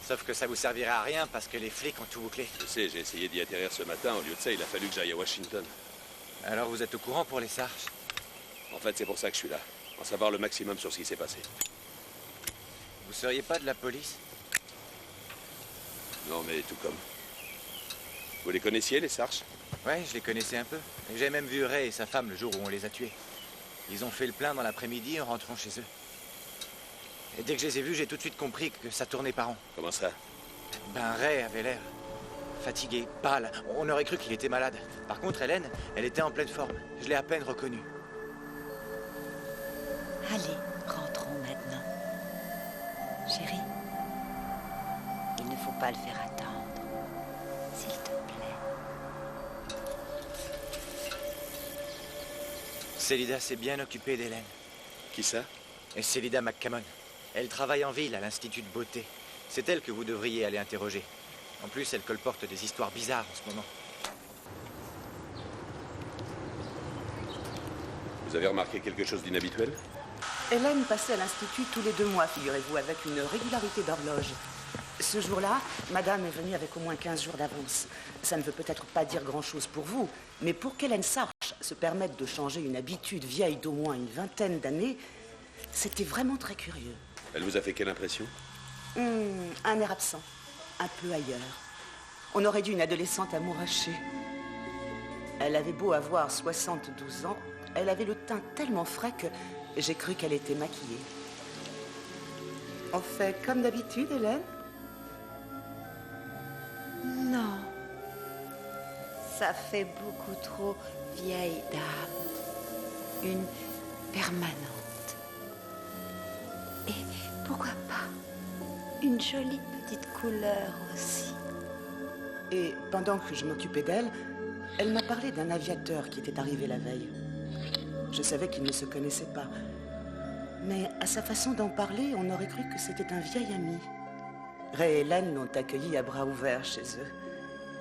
Sauf que ça vous servira à rien parce que les flics ont tout bouclé. Je sais, j'ai essayé d'y atterrir ce matin. Au lieu de ça, il a fallu que j'aille à Washington. Alors vous êtes au courant pour les Sarches? En fait, c'est pour ça que je suis là. En savoir le maximum sur ce qui s'est passé. Vous seriez pas de la police? Non, mais tout comme. Vous les connaissiez, les Sarches? Ouais, je les connaissais un peu. J'ai même vu Ray et sa femme le jour où on les a tués. Ils ont fait le plein dans l'après-midi en rentrant chez eux. Et dès que je les ai vus, j'ai tout de suite compris que ça tournait par an. Comment ça? Ben, Ray avait l'air fatigué, pâle. On aurait cru qu'il était malade. Par contre, Hélène, elle était en pleine forme. Je l'ai à peine reconnue. Allez, rentrons maintenant. Chérie, il ne faut pas le faire attendre. S'il te plaît. Célida s'est bien occupée d'Hélène. Qui ça? Et Célida McCammon. Elle travaille en ville à l'Institut de beauté. C'est elle que vous devriez aller interroger. En plus, elle colporte des histoires bizarres en ce moment. Vous avez remarqué quelque chose d'inhabituel? Hélène passait à l'Institut tous les 2 mois, figurez-vous, avec une régularité d'horloge. Ce jour-là, madame est venue avec au moins 15 jours d'avance. Ça ne veut peut-être pas dire grand-chose pour vous, mais pour qu'Hélène Sarche se permette de changer une habitude vieille d'au moins une vingtaine d'années, c'était vraiment très curieux. Elle vous a fait quelle impression? Un air absent, un peu ailleurs. On aurait dit une adolescente amourachée. Elle avait beau avoir 72 ans, elle avait le teint tellement frais que j'ai cru qu'elle était maquillée. On fait comme d'habitude, Hélène? Non. Ça fait beaucoup trop vieille dame. Une permanente. Et pourquoi pas une jolie petite couleur aussi. Et pendant que je m'occupais d'elle, elle m'a parlé d'un aviateur qui était arrivé la veille. Je savais qu'ils ne se connaissaient pas. Mais à sa façon d'en parler, on aurait cru que c'était un vieil ami. Ray et Hélène l'ont accueilli à bras ouverts chez eux.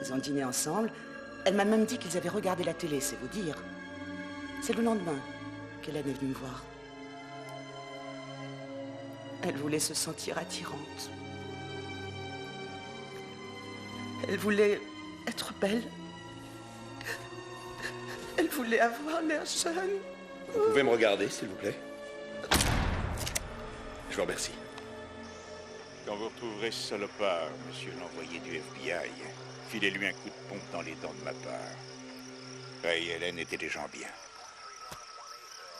Ils ont dîné ensemble. Elle m'a même dit qu'ils avaient regardé la télé, c'est vous dire. C'est le lendemain qu'Hélène est venue me voir. Elle voulait se sentir attirante. Elle voulait être belle. Elle voulait avoir l'air jeune. Vous pouvez me regarder, s'il vous plaît? Je vous remercie. Quand vous retrouverez ce salopard, monsieur l'envoyé du FBI, filez-lui un coup de pompe dans les dents de ma part. Ray et Hélène étaient des gens bien.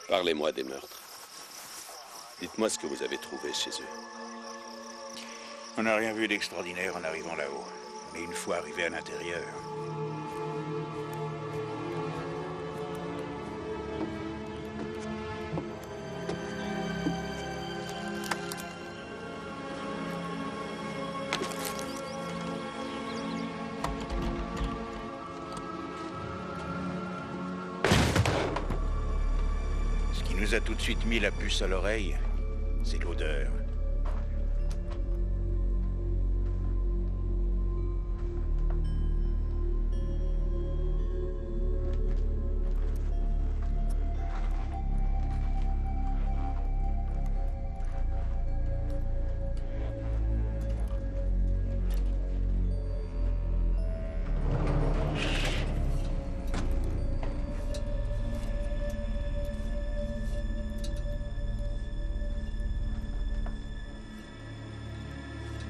Parlez-moi des meurtres. Dites-moi ce que vous avez trouvé chez eux. On n'a rien vu d'extraordinaire en arrivant là-haut. Mais une fois arrivé à l'intérieur... Ce qui nous a tout de suite mis la puce à l'oreille, c'est l'odeur.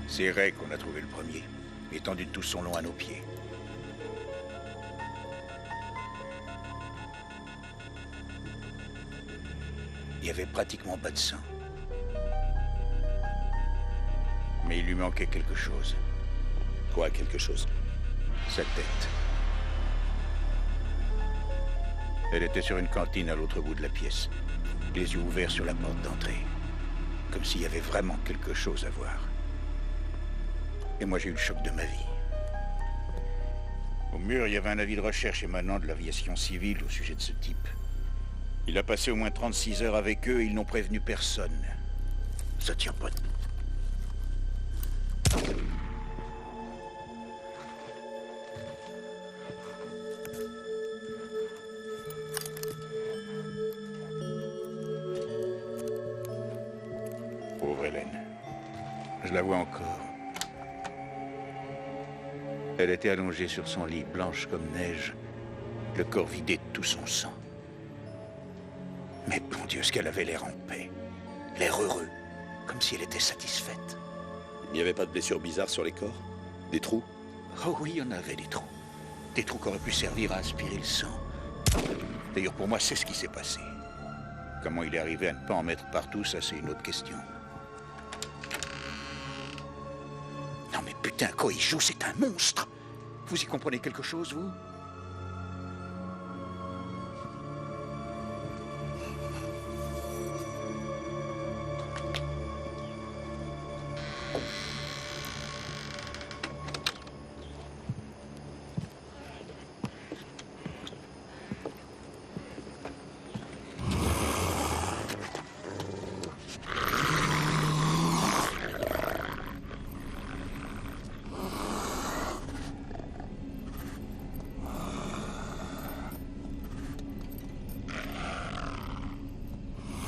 C'est Ray qu'on a trouvé le premier, étendu de tout son long à nos pieds. Il y avait pratiquement pas de sang. Mais il lui manquait quelque chose. Quoi, quelque chose? Sa tête. Elle était sur une cantine à l'autre bout de la pièce, les yeux ouverts sur la porte d'entrée, comme s'il y avait vraiment quelque chose à voir. Et moi, j'ai eu le choc de ma vie. Au mur, il y avait un avis de recherche émanant de l'aviation civile au sujet de ce type. Il a passé au moins 36 heures avec eux et ils n'ont prévenu personne. Ça tient pas debout. Pauvre Hélène. Je la vois encore. Elle était allongée sur son lit, blanche comme neige, le corps vidé de tout son sang. Mais bon Dieu, ce qu'elle avait l'air en paix, l'air heureux, comme si elle était satisfaite. Il n'y avait pas de blessures bizarres sur les corps? Des trous? Oh oui, il y en avait des trous. Des trous qui auraient pu servir à aspirer le sang. D'ailleurs, pour moi, c'est ce qui s'est passé. Comment il est arrivé à ne pas en mettre partout, ça c'est une autre question. Non mais putain, Koijo, c'est un monstre. Vous y comprenez quelque chose, vous?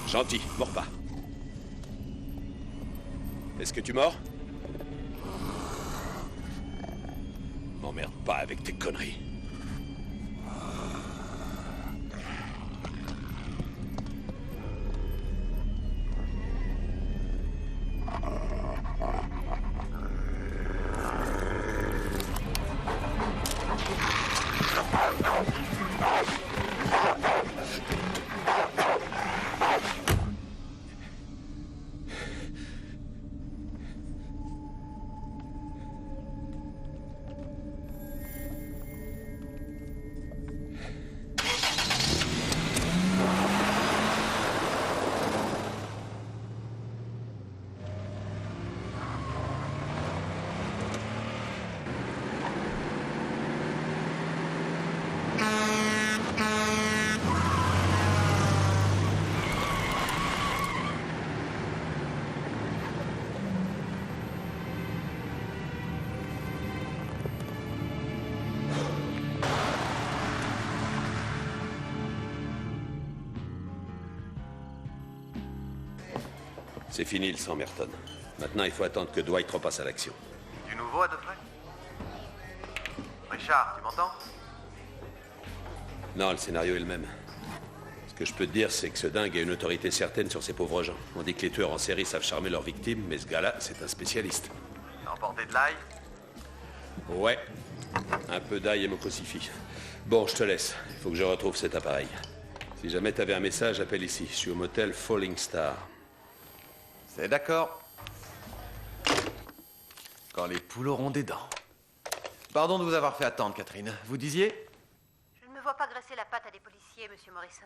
Gentil, mords pas. Est-ce que tu mords? M'emmerde pas avec tes conneries. C'est fini le sang, Merton. Maintenant, il faut attendre que Dwight repasse à l'action. Du nouveau à Dudley? Richard, tu m'entends? Non, le scénario est le même. Ce que je peux te dire, c'est que ce dingue a une autorité certaine sur ces pauvres gens. On dit que les tueurs en série savent charmer leurs victimes, mais ce gars-là, c'est un spécialiste. T'as emporté de l'ail? Ouais. Un peu d'ail et me crucifie. Bon, je te laisse. Il faut que je retrouve cet appareil. Si jamais t'avais un message, appelle ici. Je suis au motel Falling Star. C'est d'accord. Quand les poules auront des dents. Pardon de vous avoir fait attendre, Catherine. Vous disiez? Je ne me vois pas graisser la patte à des policiers, monsieur Morrison.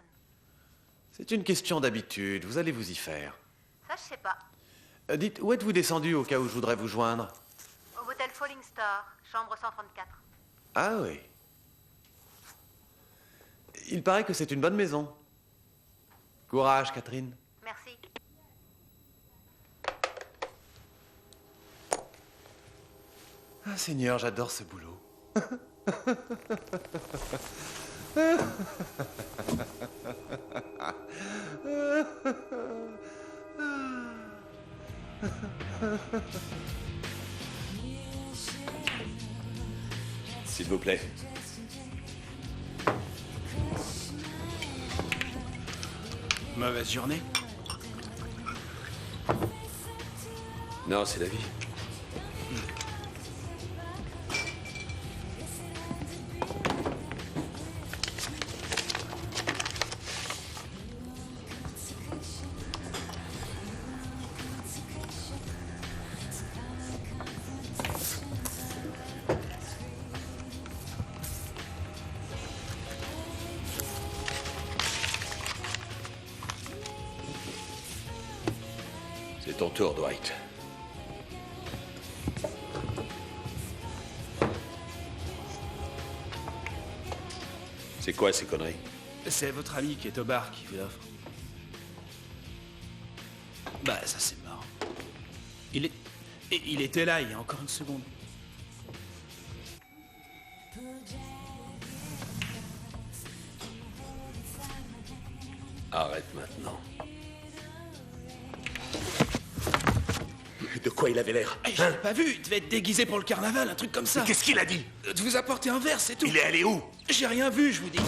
C'est une question d'habitude. Vous allez vous y faire. Ça, je sais pas. Dites, où êtes-vous descendu au cas où je voudrais vous joindre? Au motel Falling Star, chambre 134. Ah oui. Il paraît que c'est une bonne maison. Courage, Catherine. Merci. Ah, Seigneur, j'adore ce boulot. S'il vous plaît. Mauvaise journée? Non, c'est la vie. C'est ton tour, Dwight. C'est quoi ces conneries? C'est votre ami qui est au bar qui vous l'offre. Bah, ça c'est mort. Il était là il y a encore une seconde. Arrête maintenant. De quoi il avait l'air? Je l'ai pas vu, il devait être déguisé pour le carnaval, un truc comme ça. Qu'est-ce qu'il a dit? De vous apporter un verre, c'est tout. Il est allé où? J'ai rien vu, je vous dis.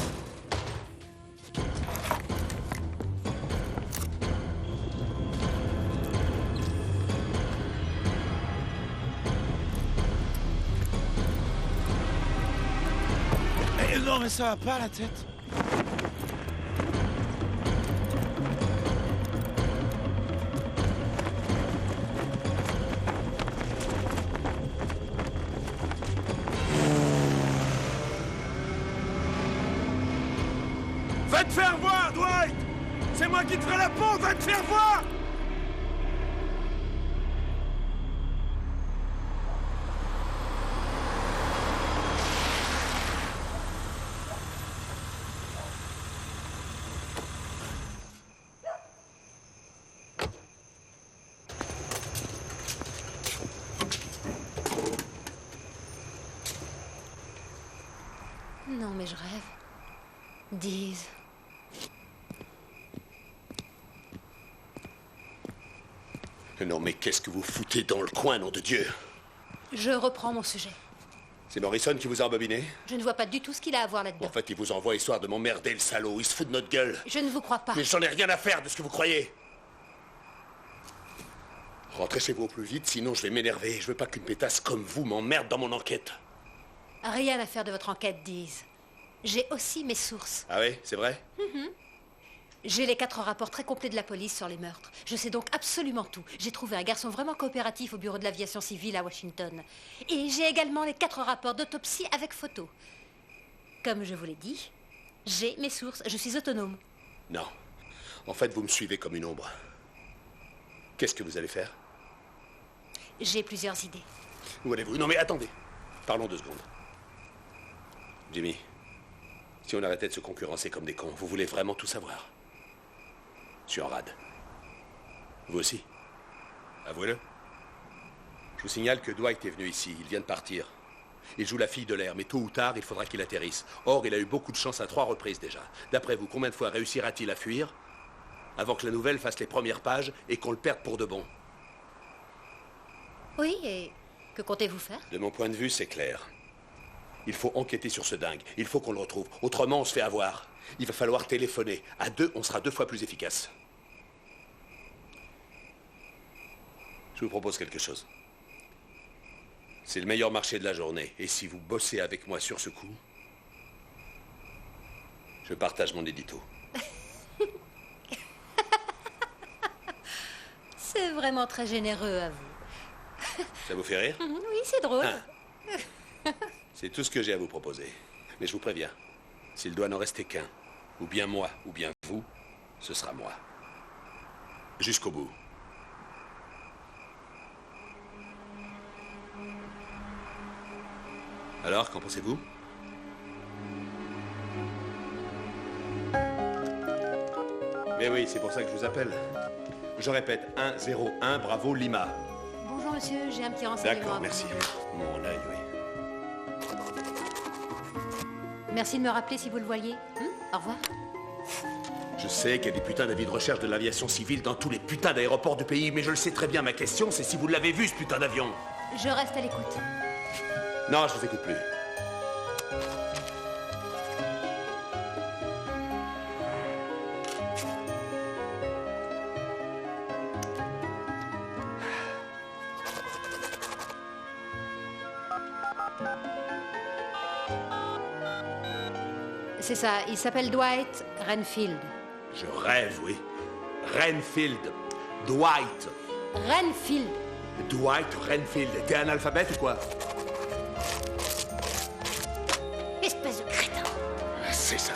Non, mais ça va pas la tête. Va te faire voir, Dwight! C'est moi qui te ferai la peau, va te faire voir! Non, mais je rêve. Deez. Non, mais qu'est-ce que vous foutez dans le coin, nom de Dieu? Je reprends mon sujet. C'est Morrison qui vous a embobiné? Je ne vois pas du tout ce qu'il a à voir là-dedans. En fait, il vous envoie histoire de m'emmerder, le salaud. Il se fout de notre gueule. Je ne vous crois pas. Mais j'en ai rien à faire de ce que vous croyez. Rentrez chez vous au plus vite, sinon je vais m'énerver. Je veux pas qu'une pétasse comme vous m'emmerde dans mon enquête. Rien à faire de votre enquête, Deez. J'ai aussi mes sources. Ah oui, c'est vrai? J'ai les 4 rapports très complets de la police sur les meurtres. Je sais donc absolument tout. J'ai trouvé un garçon vraiment coopératif au bureau de l'aviation civile à Washington. Et j'ai également les 4 rapports d'autopsie avec photo. Comme je vous l'ai dit, j'ai mes sources. Je suis autonome. Non. En fait, vous me suivez comme une ombre. Qu'est-ce que vous allez faire? J'ai plusieurs idées. Où allez-vous? Non mais attendez. Parlons 2 secondes. Jimmy, si on arrêtait de se concurrencer comme des cons, vous voulez vraiment tout savoir? Je suis en rade. Vous aussi? Avouez-le. Je vous signale que Dwight est venu ici. Il vient de partir. Il joue la fille de l'air, mais tôt ou tard, il faudra qu'il atterrisse. Or, il a eu beaucoup de chance à 3 reprises déjà. D'après vous, combien de fois réussira-t-il à fuir? avant que la nouvelle fasse les premières pages et qu'on le perde pour de bon. Oui, et que comptez-vous faire? De mon point de vue, c'est clair. Il faut enquêter sur ce dingue. Il faut qu'on le retrouve. Autrement, on se fait avoir. Il va falloir téléphoner. À deux, on sera 2 fois plus efficace. Je vous propose quelque chose. C'est le meilleur marché de la journée. Et si vous bossez avec moi sur ce coup, je partage mon édito. C'est vraiment très généreux à vous. Ça vous fait rire? Oui, c'est drôle. C'est tout ce que j'ai à vous proposer. Mais je vous préviens, s'il doit n'en rester qu'un, ou bien moi, ou bien vous, ce sera moi. Jusqu'au bout. Alors, qu'en pensez-vous? Mais oui, c'est pour ça que je vous appelle. Je répète, 101 Bravo Lima. Bonjour monsieur, j'ai un petit renseignement. D'accord, merci. Mon œil, oui. Merci de me rappeler si vous le voyez. Au revoir. Je sais qu'il y a des putains d'avis de recherche de l'aviation civile dans tous les putains d'aéroports du pays, mais je le sais très bien. Ma question, c'est si vous l'avez vu, ce putain d'avion. Je reste à l'écoute. Non, je vous écoute plus. C'est ça, il s'appelle Dwight Renfield. Je rêve, oui. Renfield. Dwight. Renfield. Dwight Renfield. T'es analphabète ou quoi? Espèce de crétin. C'est ça.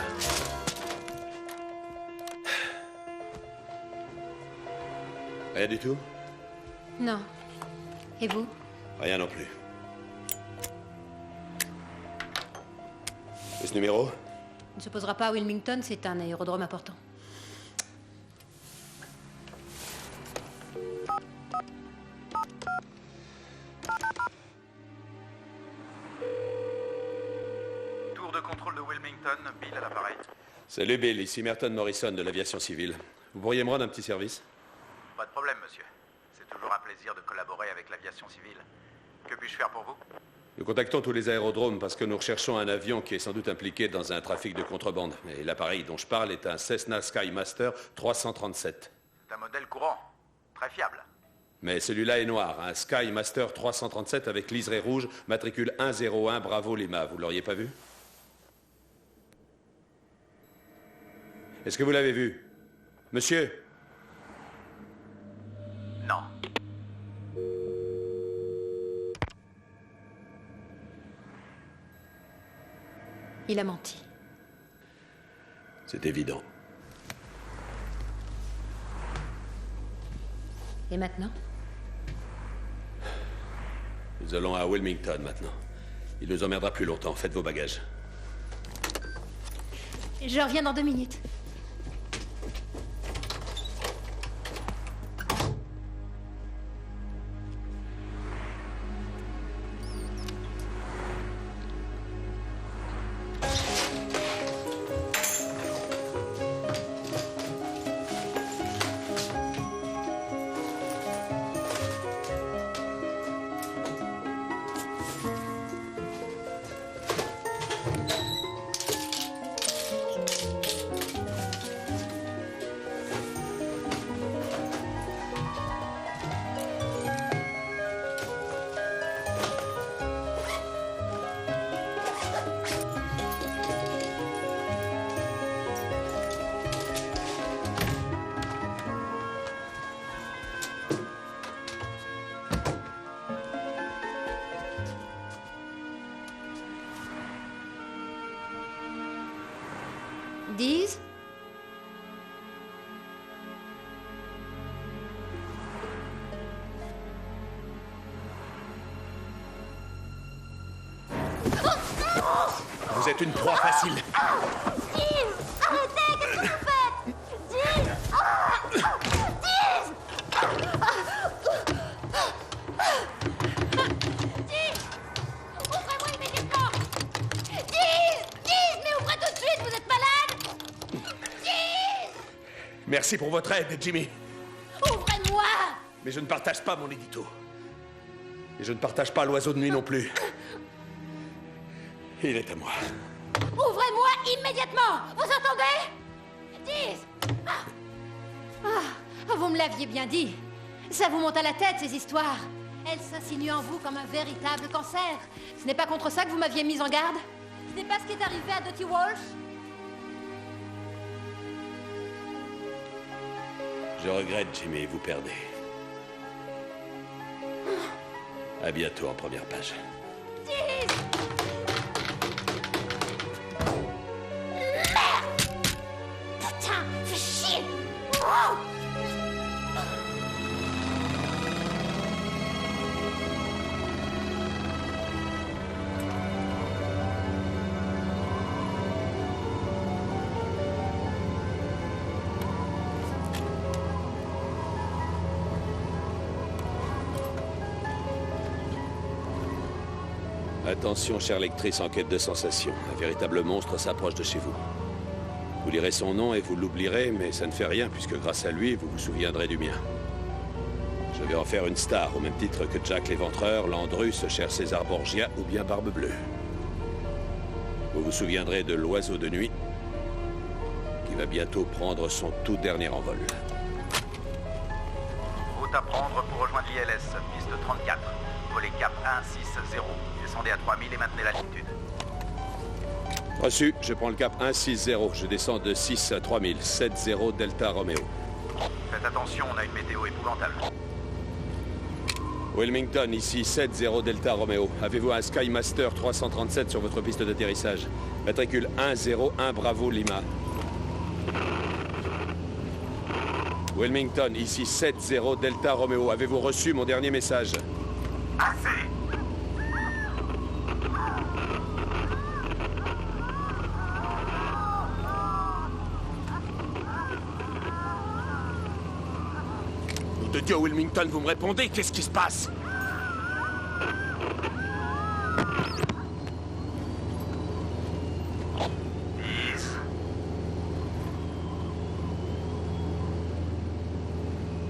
Rien du tout? Non. Et vous? Rien non plus. Et ce numéro? Il ne se posera pas à Wilmington, c'est un aérodrome important. Tour de contrôle de Wilmington, Bill à l'appareil. Salut Bill, ici Merton Morrison de l'aviation civile. Vous pourriez me rendre un petit service? Pas de problème, monsieur. C'est toujours un plaisir de collaborer avec l'aviation civile. Que puis-je faire pour vous? Nous contactons tous les aérodromes parce que nous recherchons un avion qui est sans doute impliqué dans un trafic de contrebande. Et l'appareil dont je parle est un Cessna Skymaster 337. C'est un modèle courant. Très fiable. Mais celui-là est noir, un Skymaster 337 avec liseré rouge, matricule 101 Bravo Lima. Vous l'auriez pas vu? Est-ce que vous l'avez vu? Monsieur? Non. Il a menti. C'est évident. Et maintenant? Nous allons à Wilmington maintenant. Il nous emmerdera plus longtemps. Faites vos bagages. Je reviens dans 2 minutes. Deez? Vous êtes une proie facile. Deez! Arrêtez! Qu'est-ce que vous faites? Deez! Deez! Deez! Ouvrez-moi immédiatement! Deez! Deez! Mais ouvrez tout de suite, vous êtes malade! Deez! Merci pour votre aide, Jimmy. Ouvrez-moi! Mais je ne partage pas mon édito. Et je ne partage pas l'oiseau de nuit non plus. Il est à moi. Ouvrez-moi immédiatement! Vous entendez? 10! Vous me l'aviez bien dit. Ça vous monte à la tête, ces histoires. Elle s'insinue en vous comme un véritable cancer. Ce n'est pas contre ça que vous m'aviez mise en garde? Ce n'est pas ce qui est arrivé à Dottie Walsh? Je regrette, Jimmy, vous perdez. À bientôt en première page. 10! Merde! Putain, fais chier! Oh! Attention, chère lectrice en quête de sensation. Un véritable monstre s'approche de chez vous. Vous lirez son nom et vous l'oublierez, mais ça ne fait rien, puisque grâce à lui, vous vous souviendrez du mien. Je vais en faire une star, au même titre que Jack l'Éventreur, Landrus, cher César Borgia ou bien Barbe Bleue. Vous vous souviendrez de l'oiseau de nuit, qui va bientôt prendre son tout dernier envol. Route à prendre pour rejoindre l'ILS, piste 34. Volet cap 160. Descendez à 3000 et maintenez l'altitude. Reçu, je prends le cap 160. Je descends de 6 à 3000. 70 Delta Romeo. Faites attention, on a une météo épouvantable. Wilmington, ici 70 Delta Romeo. Avez-vous un Skymaster 337 sur votre piste d'atterrissage? Matricule 101 Bravo Lima. Wilmington, ici 70 Delta Romeo. Avez-vous reçu mon dernier message? Assez! Nom de Dieu, Wilmington, vous me répondez? Qu'est-ce qui se passe?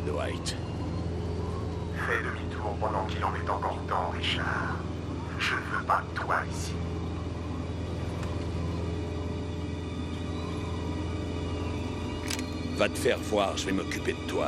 Dwight. Fais demi-tour pendant qu'il en est encore temps, Richard. Je ne veux pas de toi ici. Va te faire voir, je vais m'occuper de toi.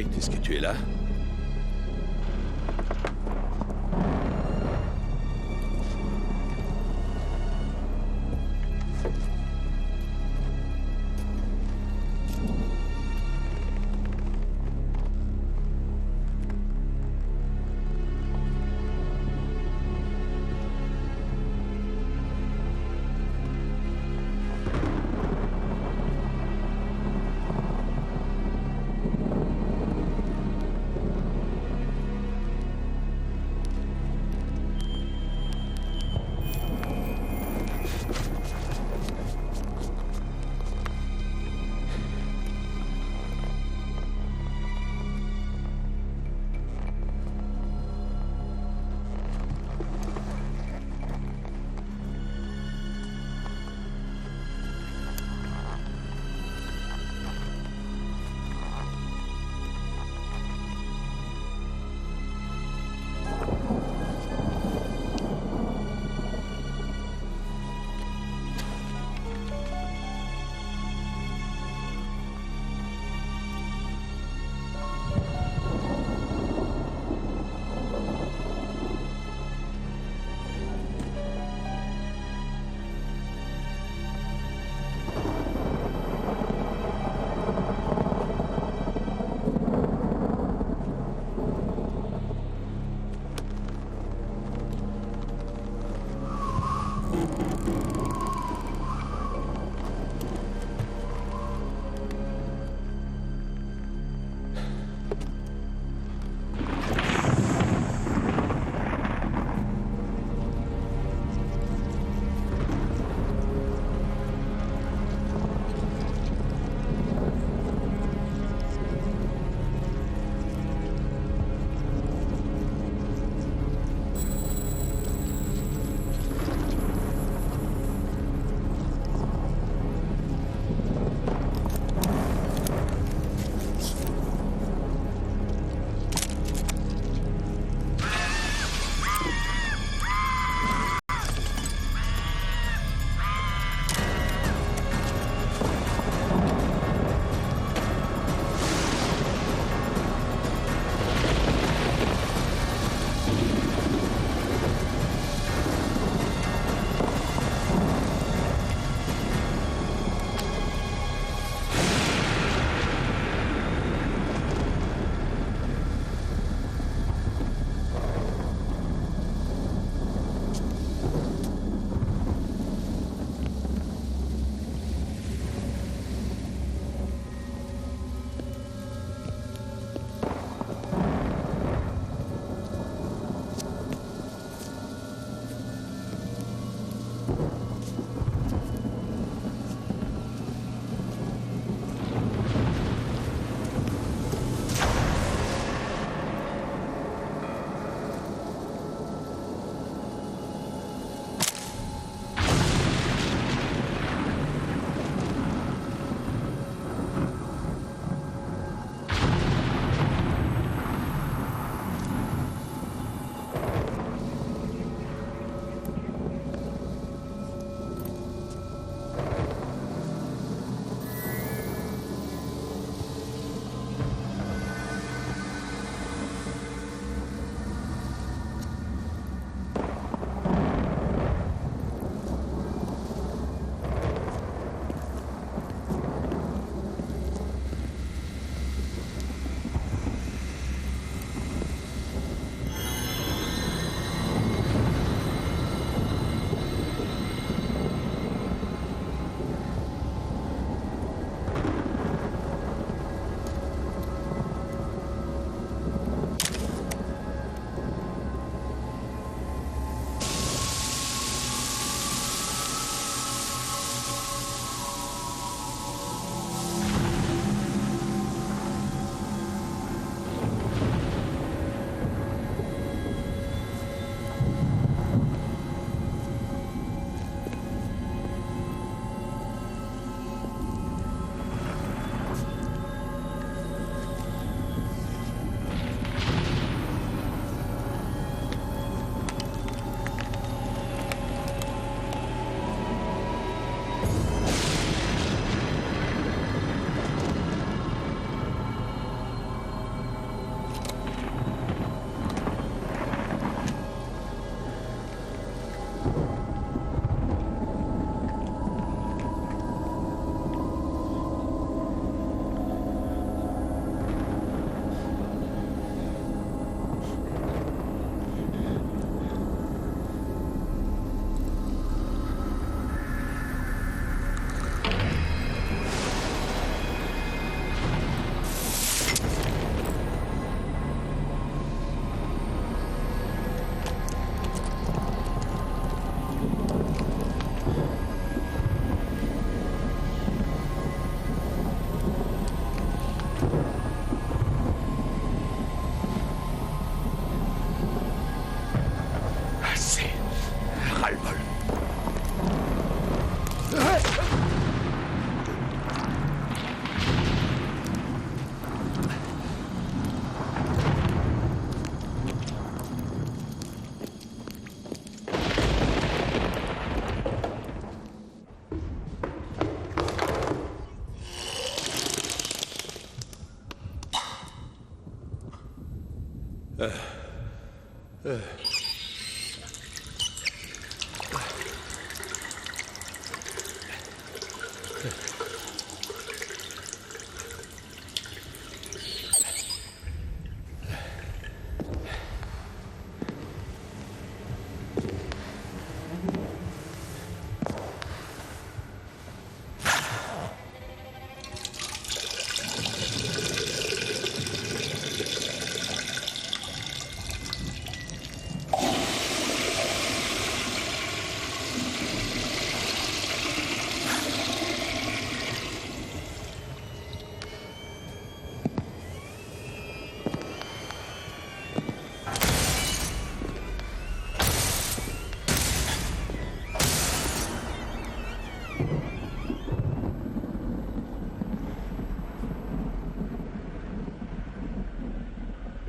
White, est-ce que tu es là?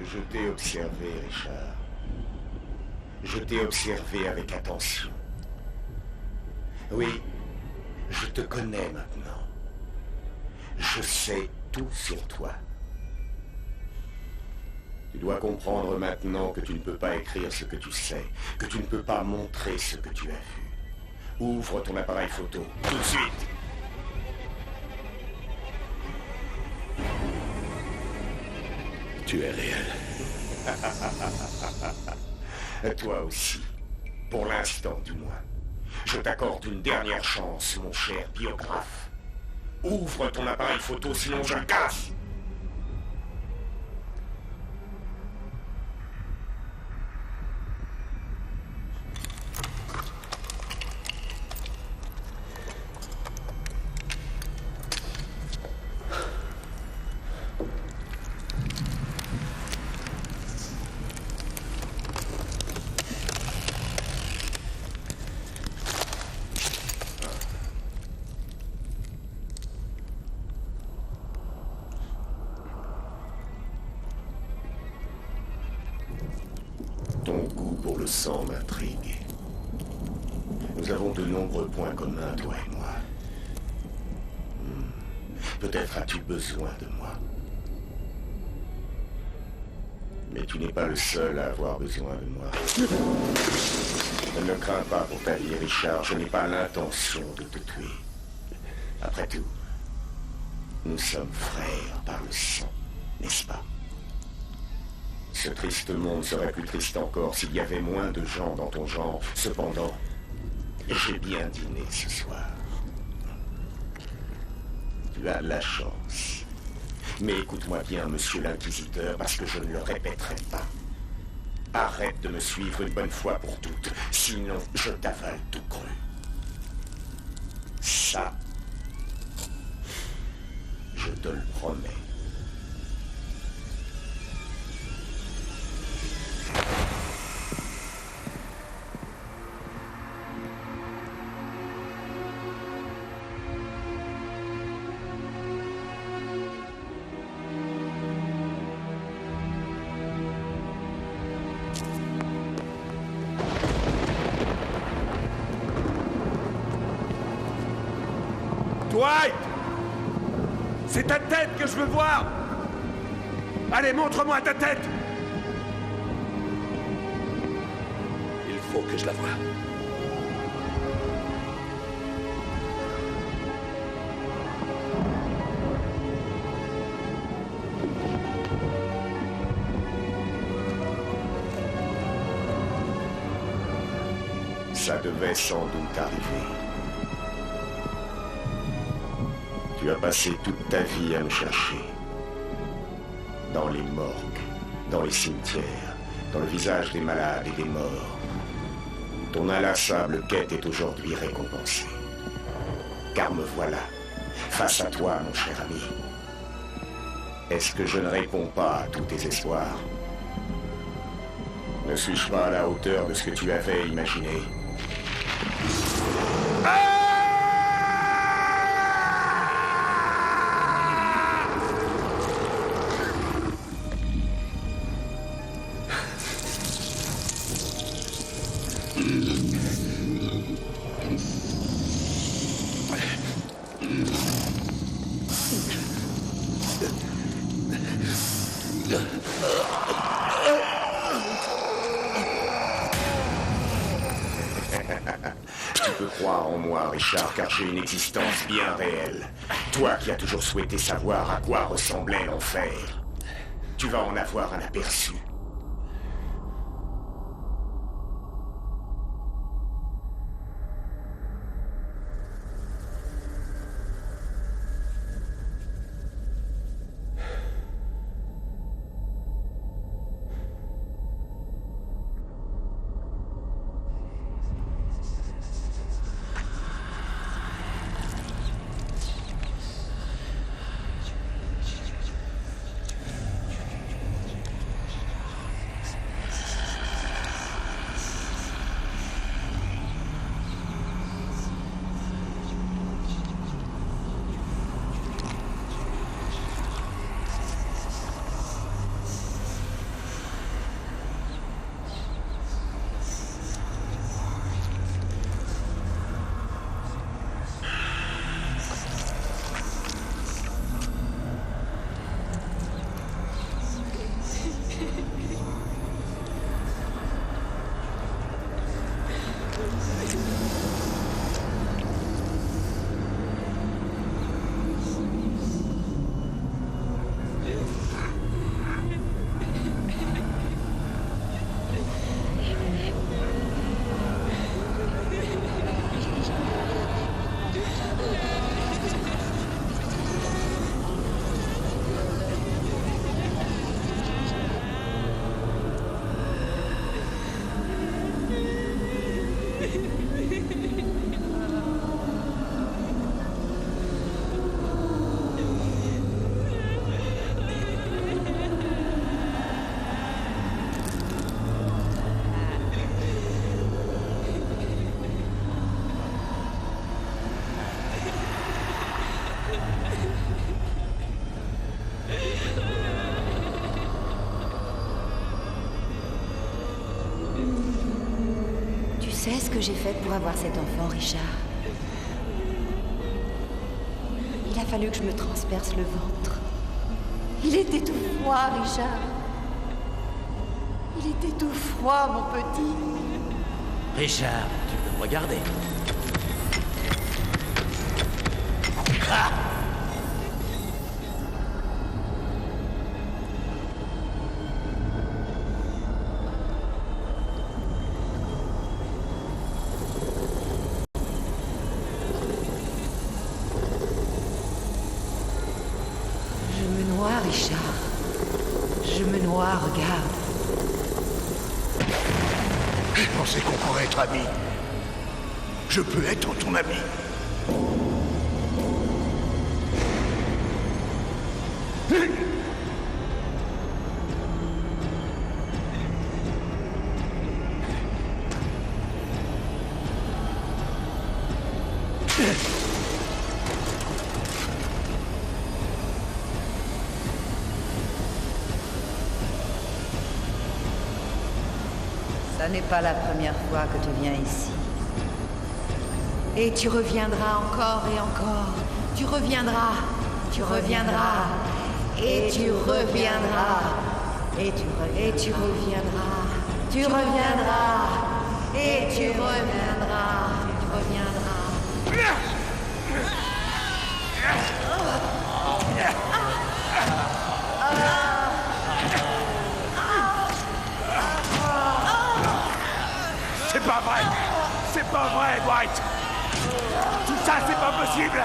Je t'ai observé, Richard. Je t'ai observé avec attention. Oui, je te connais maintenant. Je sais tout sur toi. Tu dois comprendre maintenant que tu ne peux pas écrire ce que tu sais, que tu ne peux pas montrer ce que tu as vu. Ouvre ton appareil photo, tout de suite. Tu es réel. Toi aussi. Pour l'instant, du moins. Je t'accorde une dernière chance, mon cher biographe. Ouvre ton appareil photo, sinon je le casse. Ton goût pour le sang m'intrigue. Nous avons de nombreux points communs, toi et moi. Peut-être as-tu besoin de moi. Mais tu n'es pas le seul à avoir besoin de moi. Ne crains pas pour ta vie, Richard. Je n'ai pas l'intention de te tuer. Après tout, nous sommes frères par le sang, n'est-ce pas? Ce triste monde serait plus triste encore s'il y avait moins de gens dans ton genre. Cependant, j'ai bien dîné ce soir. Tu as de la chance. Mais écoute-moi bien, monsieur l'inquisiteur, parce que je ne le répéterai pas. Arrête de me suivre une bonne fois pour toutes, sinon je t'avale tout cru. Ça, je te le promets. Dwight! C'est ta tête que je veux voir! Allez, montre-moi ta tête! Il faut que je la voie. Ça devait sans doute arriver. Tu as passé toute ta vie à me chercher. Dans les morgues, dans les cimetières, dans le visage des malades et des morts. Ton inlassable quête est aujourd'hui récompensée. Car me voilà, face à toi, mon cher ami. Est-ce que je ne réponds pas à tous tes espoirs? Ne suis-je pas à la hauteur de ce que tu avais imaginé? Crois en moi, Richard, car j'ai une existence bien réelle. Toi qui as toujours souhaité savoir à quoi ressemblait l'enfer, tu vas en avoir un aperçu. Tu sais ce que j'ai fait pour avoir cet enfant, Richard? Il a fallu que je me transperce le ventre. Il était tout froid, Richard. Il était tout froid, mon petit. Richard, tu peux me regarder. Ah! Richard, je me noie, regarde. Je pensais qu'on pourrait être amis. Je peux être ton ami. Ce n'est pas la première fois que tu viens ici. Et tu reviendras encore et encore. Tu reviendras, tu reviendras, et tu reviendras, et tu reviendras, tu reviendras, et tu reviendras, tu reviendras. C'est pas vrai! C'est pas vrai, Dwight! Tout ça, c'est pas possible!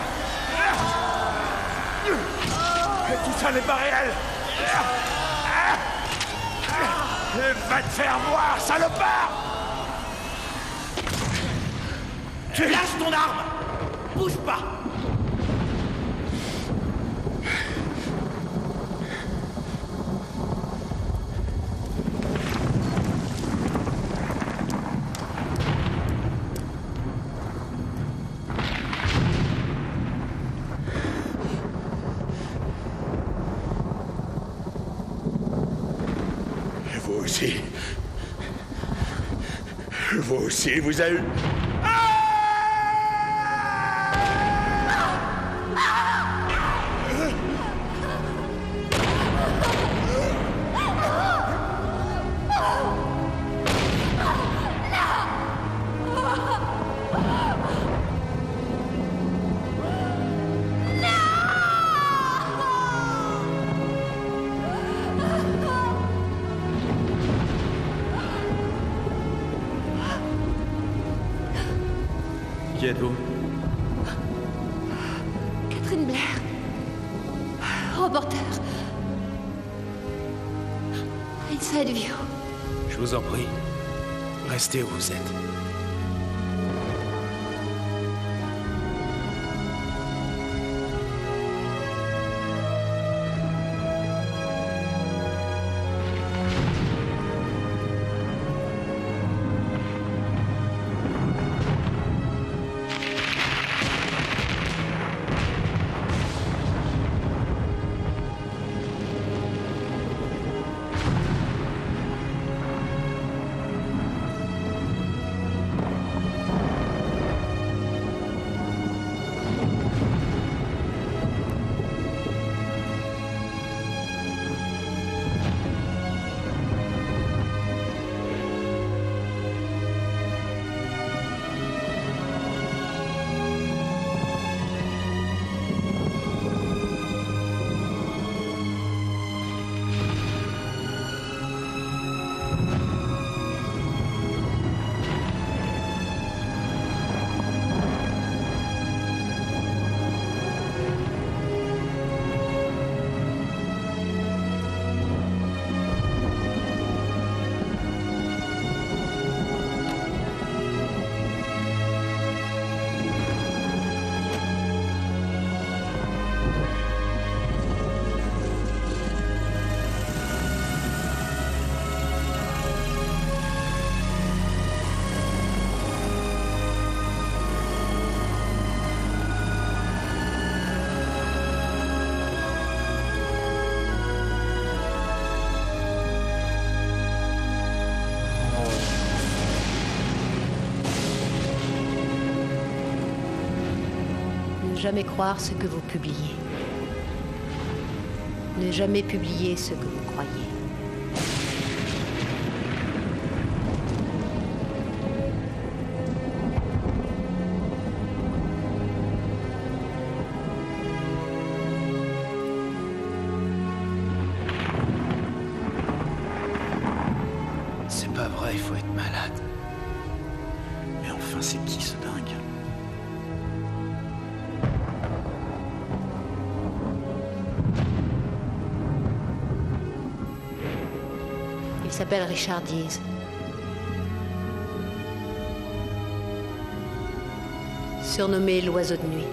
Et tout ça n'est pas réel! Va te faire voir, salopard! Tu lâches ton arme! Bouge pas! Vous aussi, vous avez eu... Qui êtes-vous? Catherine Blair. Reporter. Inside View. Je vous en prie. Restez où vous êtes. Ne jamais croire ce que vous publiez. Ne jamais publier ce que vous croyez. C'est pas vrai, il faut être malade. Mais enfin, c'est qui ce dingue? Il s'appelle Richard Dees. Surnommé l'oiseau de nuit.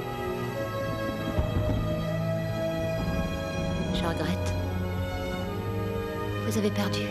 Je regrette. Vous avez perdu.